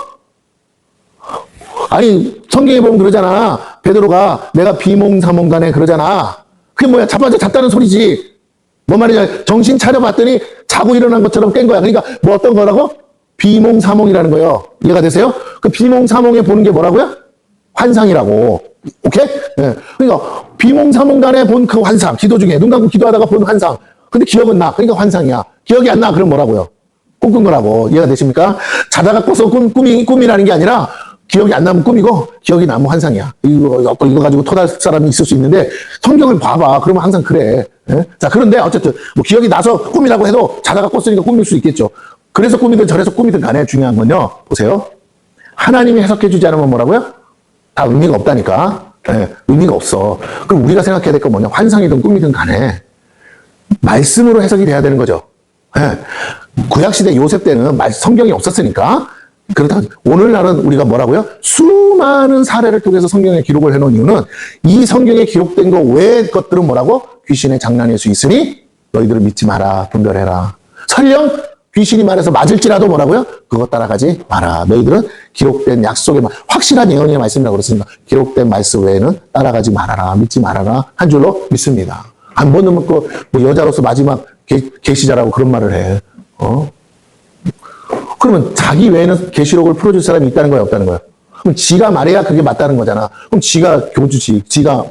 아니 성경에 보면 그러잖아. 베드로가 내가 비몽사몽간에 그러잖아. 그게 뭐야? 자빠져 잤다는 소리지. 뭔 말이냐? 정신 차려봤더니 자고 일어난 것처럼 깬 거야. 그러니까 뭐 어떤 거라고? 비몽사몽이라는 거예요. 이해가 되세요? 그 비몽사몽에 보는 게 뭐라고요? 환상이라고. 오케이? 네. 그러니까 비몽사몽간에 본 그 환상, 기도 중에 눈 감고 기도하다가 본 환상. 근데 기억은 나. 그러니까 환상이야. 기억이 안 나. 그럼 뭐라고요? 꿈꾼 거라고. 이해가 되십니까? 자다가 꿔서 꿈이라는 게 아니라 기억이 안 나면 꿈이고 기억이 나면 환상이야. 이거 가지고 토달 사람이 있을 수 있는데 성경을 봐봐. 그러면 항상 그래. 예? 자, 그런데 어쨌든 뭐 기억이 나서 꿈이라고 해도 자다가 꿨으니까 꿈일 수 있겠죠. 그래서 꿈이든 저래서 꿈이든 간에 중요한 건요. 보세요. 하나님이 해석해 주지 않으면 뭐라고요? 다 의미가 없다니까. 예, 의미가 없어. 그럼 우리가 생각해야 될 건 뭐냐? 환상이든 꿈이든 간에 말씀으로 해석이 돼야 되는 거죠. 예. 구약시대 요셉 때는 성경이 없었으니까. 그렇다 오늘날은 우리가 뭐라고요? 수많은 사례를 통해서 성경에 기록을 해놓은 이유는 이 성경에 기록된 거 외의 것들은 뭐라고? 귀신의 장난일 수 있으니 너희들을 믿지 마라. 분별해라. 설령 귀신이 말해서 맞을지라도 뭐라고요? 그것 따라가지 마라. 너희들은 기록된 약속의 확실한 예언의 말씀이라고 그랬습니다. 기록된 말씀 외에는 따라가지 말아라. 믿지 말아라. 한 줄로 믿습니다. 한 번은 뭐 여자로서 마지막 계시자라고 그런 말을 해. 그러면 자기 외에는 계시록을 풀어줄 사람이 있다는 거야, 없다는 거야? 그럼 지가 말해야 그게 맞다는 거잖아. 그럼 지가 교주지, 지가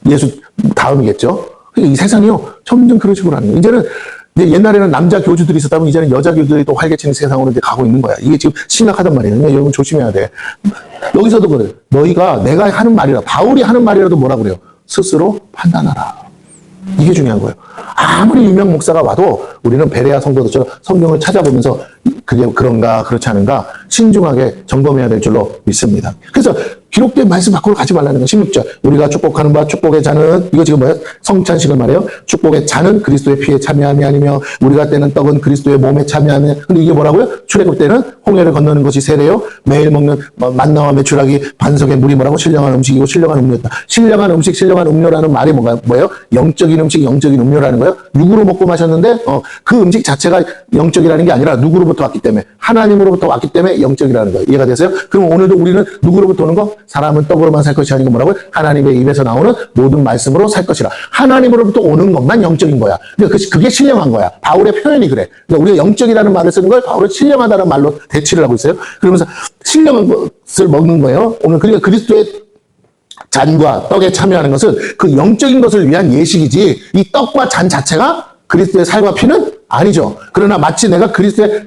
예수 다음이겠죠? 그러니까 이 세상이요, 점점 그런 식으로 하는 거야. 이제 옛날에는 남자 교주들이 있었다면 이제는 여자 교주들이 또 활개치는 세상으로 이제 가고 있는 거야. 이게 지금 심각하단 말이에요. 그러니까 여러분 조심해야 돼. 여기서도 그래. 너희가 내가 하는 말이라, 바울이 하는 말이라도 뭐라 그래요? 스스로 판단하라. 이게 중요한 거예요. 아무리 유명 목사가 와도 우리는 베레아 성도들처럼 성경을 찾아보면서 그게 그런가 그렇지 않은가 신중하게 점검해야 될 줄로 믿습니다. 그래서 기록된 말씀 밖으로 가지 말라는 건 16절. 우리가 축복하는 바 축복의 잔은 이거 지금 뭐야? 성찬식을 말해요. 축복의 잔은 그리스도의 피에 참여함이 아니며 우리가 떼는 떡은 그리스도의 몸에 참여하며. 근데 이게 뭐라고요? 출애굽 때는 홍해를 건너는 것이 세례요. 매일 먹는 만나와 메추라기 반석의 물이 뭐라고? 신령한 음식이고 신령한 음료다. 신령한 음식, 신령한 음료라는 말이 뭐예요? 영적인 음식, 영적인 음료라는 거예요. 육으로 먹고 마셨는데 그 음식 자체가 영적이라는 게 아니라 누구로부터 왔기 때문에 하나님으로부터 왔기 때문에 영적이라는 거예요. 이해가 되세요? 그럼 오늘도 우리는 누구로부터 오는 거? 사람은 떡으로만 살 것이 아니고 뭐라고요? 하나님의 입에서 나오는 모든 말씀으로 살 것이라. 하나님으로부터 오는 것만 영적인 거야. 그러니까 그게 신령한 거야. 바울의 표현이 그래. 그러니까 우리가 영적이라는 말을 쓰는 걸 바울은 신령하다는 말로 대치를 하고 있어요. 그러면서 신령한 것을 먹는 거예요. 오늘 그러니까 그리스도의 잔과 떡에 참여하는 것은 그 영적인 것을 위한 예식이지 이 떡과 잔 자체가 그리스도의 살과 피는 아니죠. 그러나 마치 내가 그리스도의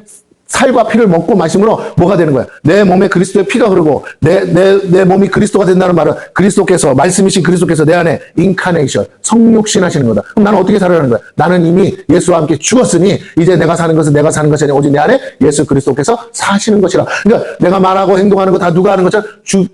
살과 피를 먹고 마심으로 뭐가 되는 거야? 내 몸에 그리스도의 피가 흐르고 내 몸이 그리스도가 된다는 말은 그리스도께서 말씀이신 그리스도께서 내 안에 인카네이션 성육신 하시는 거다. 그럼 나는 어떻게 살아가는 거야? 나는 이미 예수와 함께 죽었으니 이제 내가 사는 것은 내가 사는 것이 아니라 오직 내 안에 예수 그리스도께서 사시는 것이라. 그러니까 내가 말하고 행동하는 거 다 누가 하는 것처럼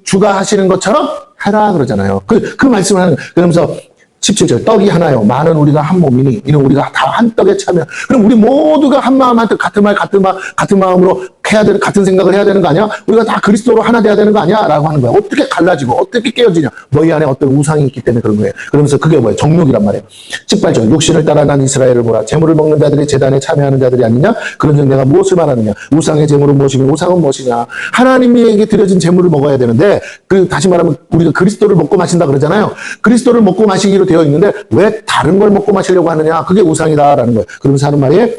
주가 하시는 것처럼 해라 그러잖아요. 그 말씀을 하는 거예요. 그러면서 17절 떡이 하나요 많은 우리가 한 몸이니 이는 우리가 다 한 떡에 참여. 그럼 우리 모두가 한 마음 한 뜻 같은 말 같은 마음으로 해야 되는 같은 생각을 해야 되는 거 아니야? 우리가 다 그리스도로 하나 돼야 되는 거 아니야? 라고 하는 거야. 어떻게 갈라지고 어떻게 깨어지냐? 너희 안에 어떤 우상이 있기 때문에 그런 거예요. 그러면서 그게 뭐예요? 정욕이란 말이에요. 18절 육신을 따라 난 이스라엘을 보라. 제물을 먹는 자들이 제단에 참여하는 자들이 아니냐? 그런즉 내가 무엇을 말하느냐? 우상의 제물은 무엇이며 우상은 무엇이냐? 하나님에게 드려진 제물을 먹어야 되는데 다시 말하면 우리가 그리스도를 먹고 마신다 그러잖아요. 그리스도를 먹고 마시기로 되어 있는데 왜 다른 걸 먹고 마시려고 하느냐? 그게 우상이다라는 거예요. 그러면서 하는 말이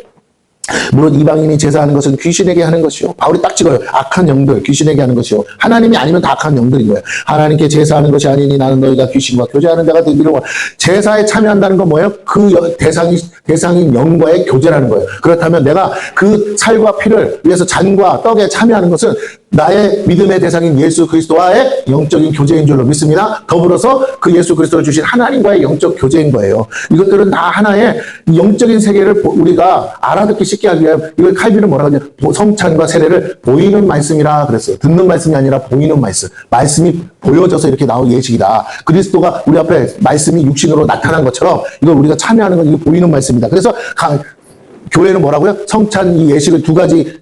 물론 이방인이 제사하는 것은 귀신에게 하는 것이요. 바울이 딱 찍어요. 악한 영들, 귀신에게 하는 것이요. 하나님이 아니면 다 악한 영들인 거예요. 하나님께 제사하는 것이 아니니 나는 너희가 귀신과 교제하는 자가 되기를 원하노라. 제사에 참여한다는 건 뭐예요? 그 대상인 영과의 교제라는 거예요. 그렇다면 내가 그 살과 피를 위해서 잔과 떡에 참여하는 것은 나의 믿음의 대상인 예수 그리스도와의 영적인 교제인 줄로 믿습니다. 더불어서 그 예수 그리스도를 주신 하나님과의 영적 교제인 거예요. 이것들은 다 하나의 영적인 세계를 우리가 알아듣기 쉽게 하기 위해 이걸 칼빈은 뭐라고 하냐? 성찬과 세례를 보이는 말씀이라 그랬어요. 듣는 말씀이 아니라 보이는 말씀. 말씀이 보여져서 이렇게 나온 예식이다. 그리스도가 우리 앞에 말씀이 육신으로 나타난 것처럼 이걸 우리가 참여하는 건 이게 보이는 말씀이다. 그래서 교회는 뭐라고요? 성찬 이 예식을 두 가지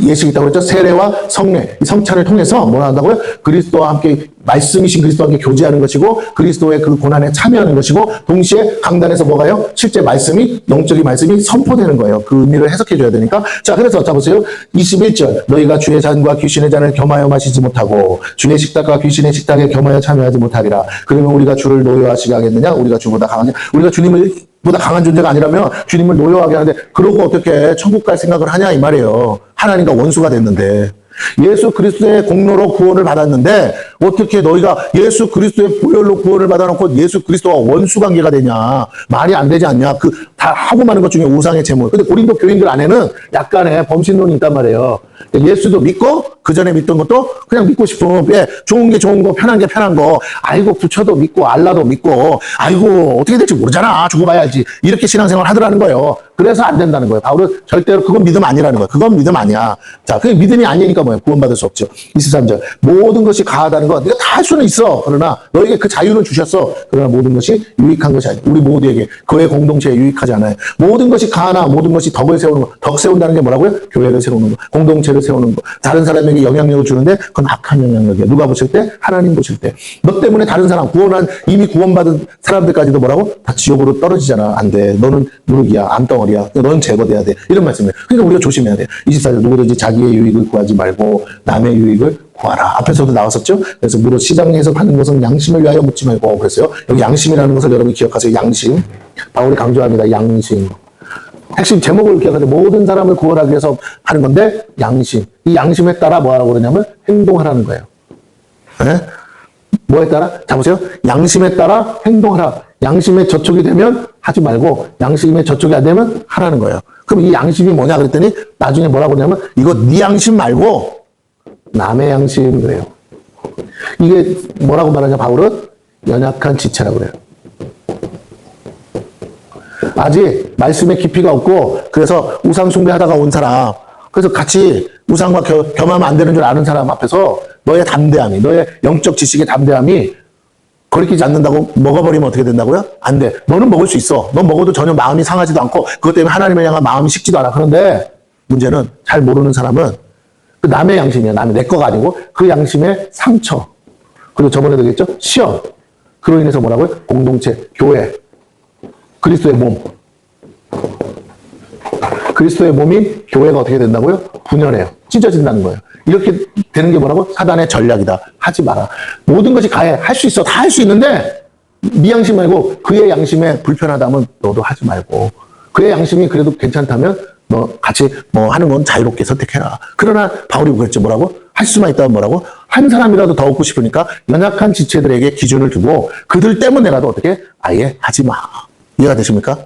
예식이 있다고 그랬죠. 세례와 성례. 이 성찬을 통해서 뭐라 한다고요? 그리스도와 함께 말씀이신 그리스도와 함께 교제하는 것이고 그리스도의 그 고난에 참여하는 것이고 동시에 강단에서 뭐가요? 실제 말씀이 영적인 말씀이 선포되는 거예요. 그 의미를 해석해 줘야 되니까. 자, 그래서 자 보세요. 21절. 너희가 주의 잔과 귀신의 잔을 겸하여 마시지 못하고 주의 식탁과 귀신의 식탁에 겸하여 참여하지 못하리라. 그러면 우리가 주를 노여하시게 하겠느냐? 우리가 주보다 강하냐? 우리가 주님을 보다 강한 존재가 아니라면 주님을 노여하게 하는데 그러고 어떻게 천국 갈 생각을 하냐 이 말이에요. 하나님과 원수가 됐는데 예수 그리스도의 공로로 구원을 받았는데 어떻게 너희가 예수 그리스도의 보혈로 구원을 받아놓고 예수 그리스도와 원수 관계가 되냐. 말이 안 되지 않냐. 다 하고 마는 것 중에 우상의 제물. 근데 고린도 교인들 안에는 약간의 범신론이 있단 말이에요. 예수도 믿고 그 전에 믿던 것도 그냥 믿고 싶으면 좋은 게 좋은 거 편한 게 편한 거 아이고 부처도 믿고 알라도 믿고 아이고 어떻게 될지 모르잖아 죽어봐야지 이렇게 신앙생활 하더라는 거예요. 그래서 안 된다는 거예요. 바울은 절대로 그건 믿음 아니라는 거예요. 그건 믿음 아니야. 자, 그게 믿음이 아니니까 뭐예요? 구원받을 수 없죠. 23절 모든 것이 가하다는 거 네가 다 할 수는 있어. 그러나 너에게 그 자유는 주셨어. 그러나 모든 것이 유익한 것이 아니야. 우리 모두에게 교회 공동체에 유익하지 않아요. 모든 것이 가하나 모든 것이 덕을 세우는 거. 덕 세운다는 게 뭐라고요? 교회를 세우는 거. 공동체를 세우는 거. 다른 사람에게 영향력을 주는데 그건 악한 영향력이야. 누가 보실 때? 하나님 보실 때. 너 때문에 다른 사람 이미 구원받은 사람들까지도 뭐라고? 다 지옥으로 떨어지잖아. 안 돼. 너는 누룩이야. 암덩어리야. 너는 제거돼야 돼. 이런 말씀이에요. 그러니까 우리가 조심해야 돼. 24절 누구든지 자기의 유익을 구하지 말고 남의 유익을 구하라. 앞에서도 나왔었죠. 그래서 무릇 시장에서 파는 것은 양심을 위하여 묻지 말고 그랬어요. 여기 양심이라는 것을 여러분 기억하세요. 양심. 바울이 강조합니다. 양심. 핵심 제목을 기억하세요. 모든 사람을 구원하기 위해서 하는 건데 양심. 이 양심에 따라 뭐하라고 그러냐면 행동하라는 거예요. 네? 뭐에 따라? 자 보세요. 양심에 따라 행동하라. 양심에 저촉이 되면 하지 말고 양심에 저촉이 안 되면 하라는 거예요. 그럼 이 양심이 뭐냐 그랬더니 나중에 뭐라고 그러냐면 이거 네 양심 말고 남의 양심 그래요. 이게 뭐라고 말하냐 바울은 연약한 지체라고 그래요. 아직 말씀의 깊이가 없고 그래서 우상 숭배하다가 온 사람 그래서 같이 우상과 겸하면 안 되는 줄 아는 사람 앞에서 너의 담대함이 너의 영적 지식의 담대함이 거리끼지 않는다고 먹어버리면 어떻게 된다고요? 안 돼. 너는 먹을 수 있어. 넌 먹어도 전혀 마음이 상하지도 않고 그것 때문에 하나님을 향한 마음이 식지도 않아. 그런데 문제는 잘 모르는 사람은 그 남의 양심이야. 내 거가 아니고 그 양심의 상처. 그리고 저번에도 얘기했죠? 시험. 그로 인해서 뭐라고요? 공동체, 교회, 그리스도의 몸. 그리스도의 몸인 교회가 어떻게 된다고요? 분열해요. 찢어진다는 거예요. 이렇게 되는 게 뭐라고? 사단의 전략이다. 하지 마라. 모든 것이 가해. 할 수 있어. 다 할 수 있는데 네 양심 말고 그의 양심에 불편하다면 너도 하지 말고 그의 양심이 그래도 괜찮다면 너 같이 뭐 하는 건 자유롭게 선택해라. 그러나 바울이 그랬죠. 뭐라고? 할 수만 있다면 뭐라고? 한 사람이라도 더 얻고 싶으니까 연약한 지체들에게 기준을 두고 그들 때문에라도 어떻게? 아예 하지 마. 이해가 되십니까?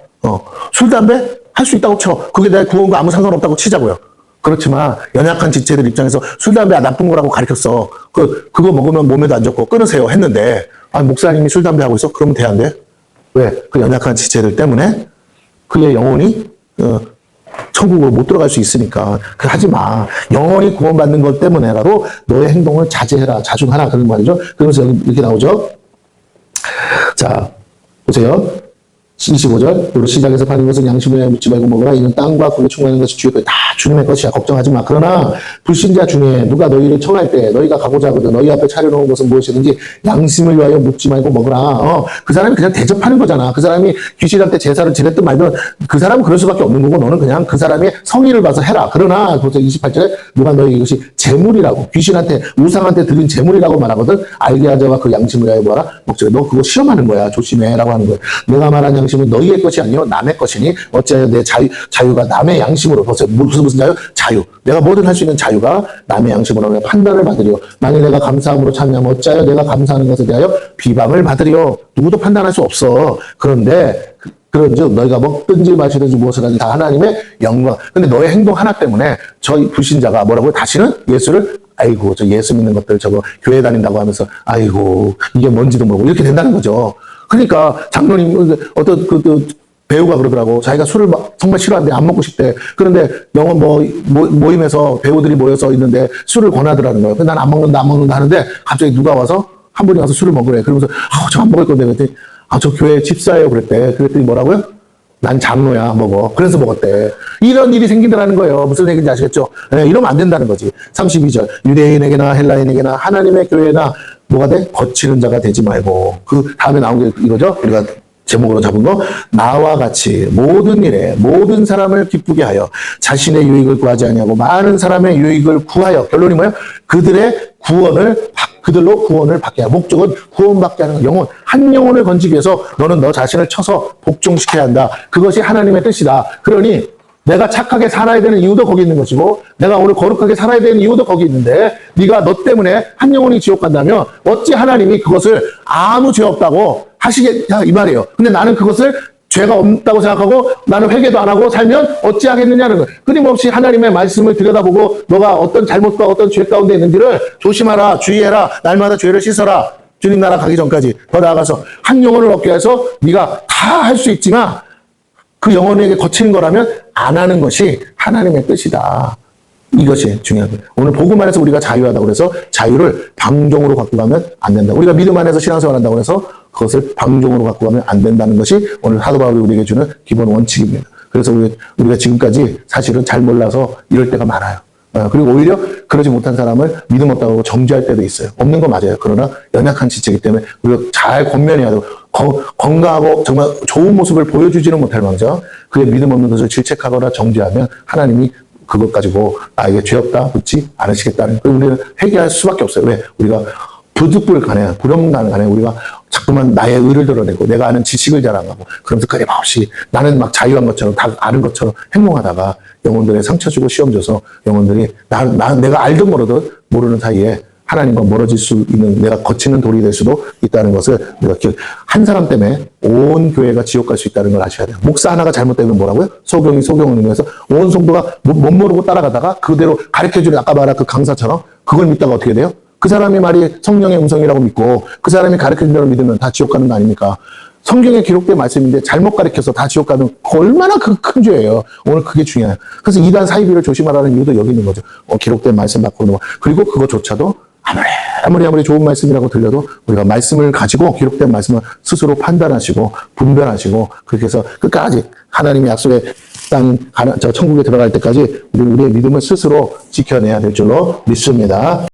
술, 담배? 할 수 있다고 쳐. 그게 내 구원과 아무 상관없다고 치자고요. 그렇지만 연약한 지체들 입장에서 술, 담배 나쁜 거라고 가르쳤어. 그거 먹으면 몸에도 안 좋고 끊으세요 했는데, 아니, 목사님이 술, 담배 하고 있어? 그러면 돼, 안 돼? 왜? 그 연약한 지체들 때문에 그의 영혼이 천국으로 못 들어갈 수 있으니까 하지 마. 영원히 구원받는 것 때문에라도 너의 행동을 자제해라, 자중하라 그런 말이죠. 그러면서 이렇게 나오죠. 자, 보세요. 25절. 시작에서 파는 것은 양심을 묻지 말고 먹으라. 이는 땅과 그에 충만한 것이 주의 것. 다 주님의 것이야. 걱정하지 마. 그러나 불신자 중에 누가 너희를 청할 때 너희가 가고자 하거든 너희 앞에 차려놓은 것은 무엇이든지 양심을 위하여 묻지 말고 먹으라. 그 사람이 그냥 대접하는 거잖아. 그 사람이 귀신한테 제사를 지냈든 말든 그 사람은 그럴 수밖에 없는 거고 너는 그냥 그 사람의 성의를 봐서 해라. 그러나 벌써 28절에 누가 너희 이것이 재물이라고 귀신한테 우상한테 드린 재물이라고 말하거든 알게 하자와 그 양심을 위하여 뭐하라. 먹지. 너 그거 시험하는 거야. 조심해라고 하는 거야. 내가 말한 양심은 너희의 것이 아니요 남의 것이니 어찌하여 내 자유가 남의 양심으로 벌써 무슨 자유? 자유. 내가 뭐든 할 수 있는 자유가 남의 양심으로 내가 판단을 받으려. 만일 내가 감사함으로 참여하면 어찌하여 내가 감사하는 것에 대하여 비방을 받으려. 누구도 판단할 수 없어. 그런데 그런즉 너희가 먹든지 마시든지 무엇을 하든지 다 하나님의 영광. 근데 너의 행동 하나 때문에 저희 불신자가 뭐라고요? 다시는 예수를 아이고 저 예수 믿는 것들 저거 교회 다닌다고 하면서 아이고 이게 뭔지도 모르고 이렇게 된다는 거죠. 그러니까 장로님 어떤 배우가 그러더라고. 자기가 술을 정말 싫어하는데 안 먹고 싶대. 그런데 영어 모임에서 배우들이 모여서 있는데 술을 권하더라는 거예요. 난 안 먹는다 하는데 갑자기 누가 와서 한 분이 와서 술을 먹으래. 그러면서 저 안 먹을 건데 그랬더니 저 교회 집사예요 그랬더니 뭐라고요? 난 장로야 먹어. 그래서 먹었대. 이런 일이 생긴다는 거예요. 무슨 얘기인지 아시겠죠? 네, 이러면 안 된다는 거지. 32절 유대인에게나 헬라인에게나 하나님의 교회나 뭐가 돼? 거치는 자가 되지 말고 그 다음에 나온 게 이거죠. 우리가 제목으로 잡은 거 나와 같이 모든 일에 모든 사람을 기쁘게 하여 자신의 유익을 구하지 아니하고 많은 사람의 유익을 구하여 결론이 뭐예요? 그들로 구원을 받게 하여 목적은 구원받게 하는 영혼 한 영혼을 건지기 위해서 너는 너 자신을 쳐서 복종시켜야 한다. 그것이 하나님의 뜻이다. 그러니 내가 착하게 살아야 되는 이유도 거기 있는 것이고 내가 오늘 거룩하게 살아야 되는 이유도 거기 있는데 네가 너 때문에 한 영혼이 지옥 간다면 어찌 하나님이 그것을 아무 죄 없다고 하시겠냐 이 말이에요. 근데 나는 그것을 죄가 없다고 생각하고 나는 회개도 안 하고 살면 어찌하겠느냐는 거예요. 끊임없이 하나님의 말씀을 들여다보고 너가 어떤 잘못과 어떤 죄 가운데 있는지를 조심하라, 주의해라, 날마다 죄를 씻어라. 주님 나라 가기 전까지 더 나아가서 한 영혼을 얻게 해서 네가 다 할 수 있지만 그 영혼에게 거치는 거라면 안 하는 것이 하나님의 뜻이다. 이것이 중요한 거예요. 오늘 복음 안에서 우리가 자유하다고 해서 자유를 방종으로 갖고 가면 안 된다. 우리가 믿음 안에서 신앙생활 한다고 해서 그것을 방종으로 갖고 가면 안 된다는 것이 오늘 사도 바울이 우리에게 주는 기본 원칙입니다. 그래서 우리가 지금까지 사실은 잘 몰라서 이럴 때가 많아요. 그리고 오히려 그러지 못한 사람을 믿음 없다고 하고 정죄할 때도 있어요. 없는 거 맞아요. 그러나 연약한 지체이기 때문에 우리가 잘 권면해야 되고 건강하고 정말 좋은 모습을 보여주지는 못할 망정 그의 믿음 없는 것을 질책하거나 정죄하면 하나님이 그것 가지고 나에게 죄 없다 묻지 않으시겠다는. 그리고 우리는 회개할 수밖에 없어요. 왜? 우리가 부득불간에 불엄간에 우리가 자꾸만 나의 의를 드러내고 내가 아는 지식을 자랑하고 그러면서 끊임없이 나는 막 자유한 것처럼 다 아는 것처럼 행동하다가 영혼들의 상처 주고 시험 줘서 영혼들이 내가 알든 모르는 사이에 하나님과 멀어질 수 있는 내가 거치는 돌이 될 수도 있다는 것을 우리가 한 사람 때문에 온 교회가 지옥 갈 수 있다는 걸 아셔야 돼요. 목사 하나가 잘못되면 뭐라고요? 소경을 의미해서 온 성도가 못 모르고 따라가다가 그대로 가르쳐주는 아까 말한 그 강사처럼 그걸 믿다가 어떻게 돼요? 그 사람의 말이 성령의 음성이라고 믿고 그 사람이 가르쳐준 대로 믿으면 다 지옥 가는 거 아닙니까? 성경에 기록된 말씀인데 잘못 가르쳐서 다 지옥 가면 얼마나 큰 죄예요. 오늘 그게 중요해요. 그래서 이단 사이비를 조심하라는 이유도 여기 있는 거죠. 기록된 말씀 받고 그리고 그거조차도 아무리 좋은 말씀이라고 들려도 우리가 말씀을 가지고 기록된 말씀을 스스로 판단하시고 분별하시고 그렇게 해서 끝까지 하나님의 약속의 저 천국에 들어갈 때까지 우리의 믿음을 스스로 지켜내야 될 줄로 믿습니다.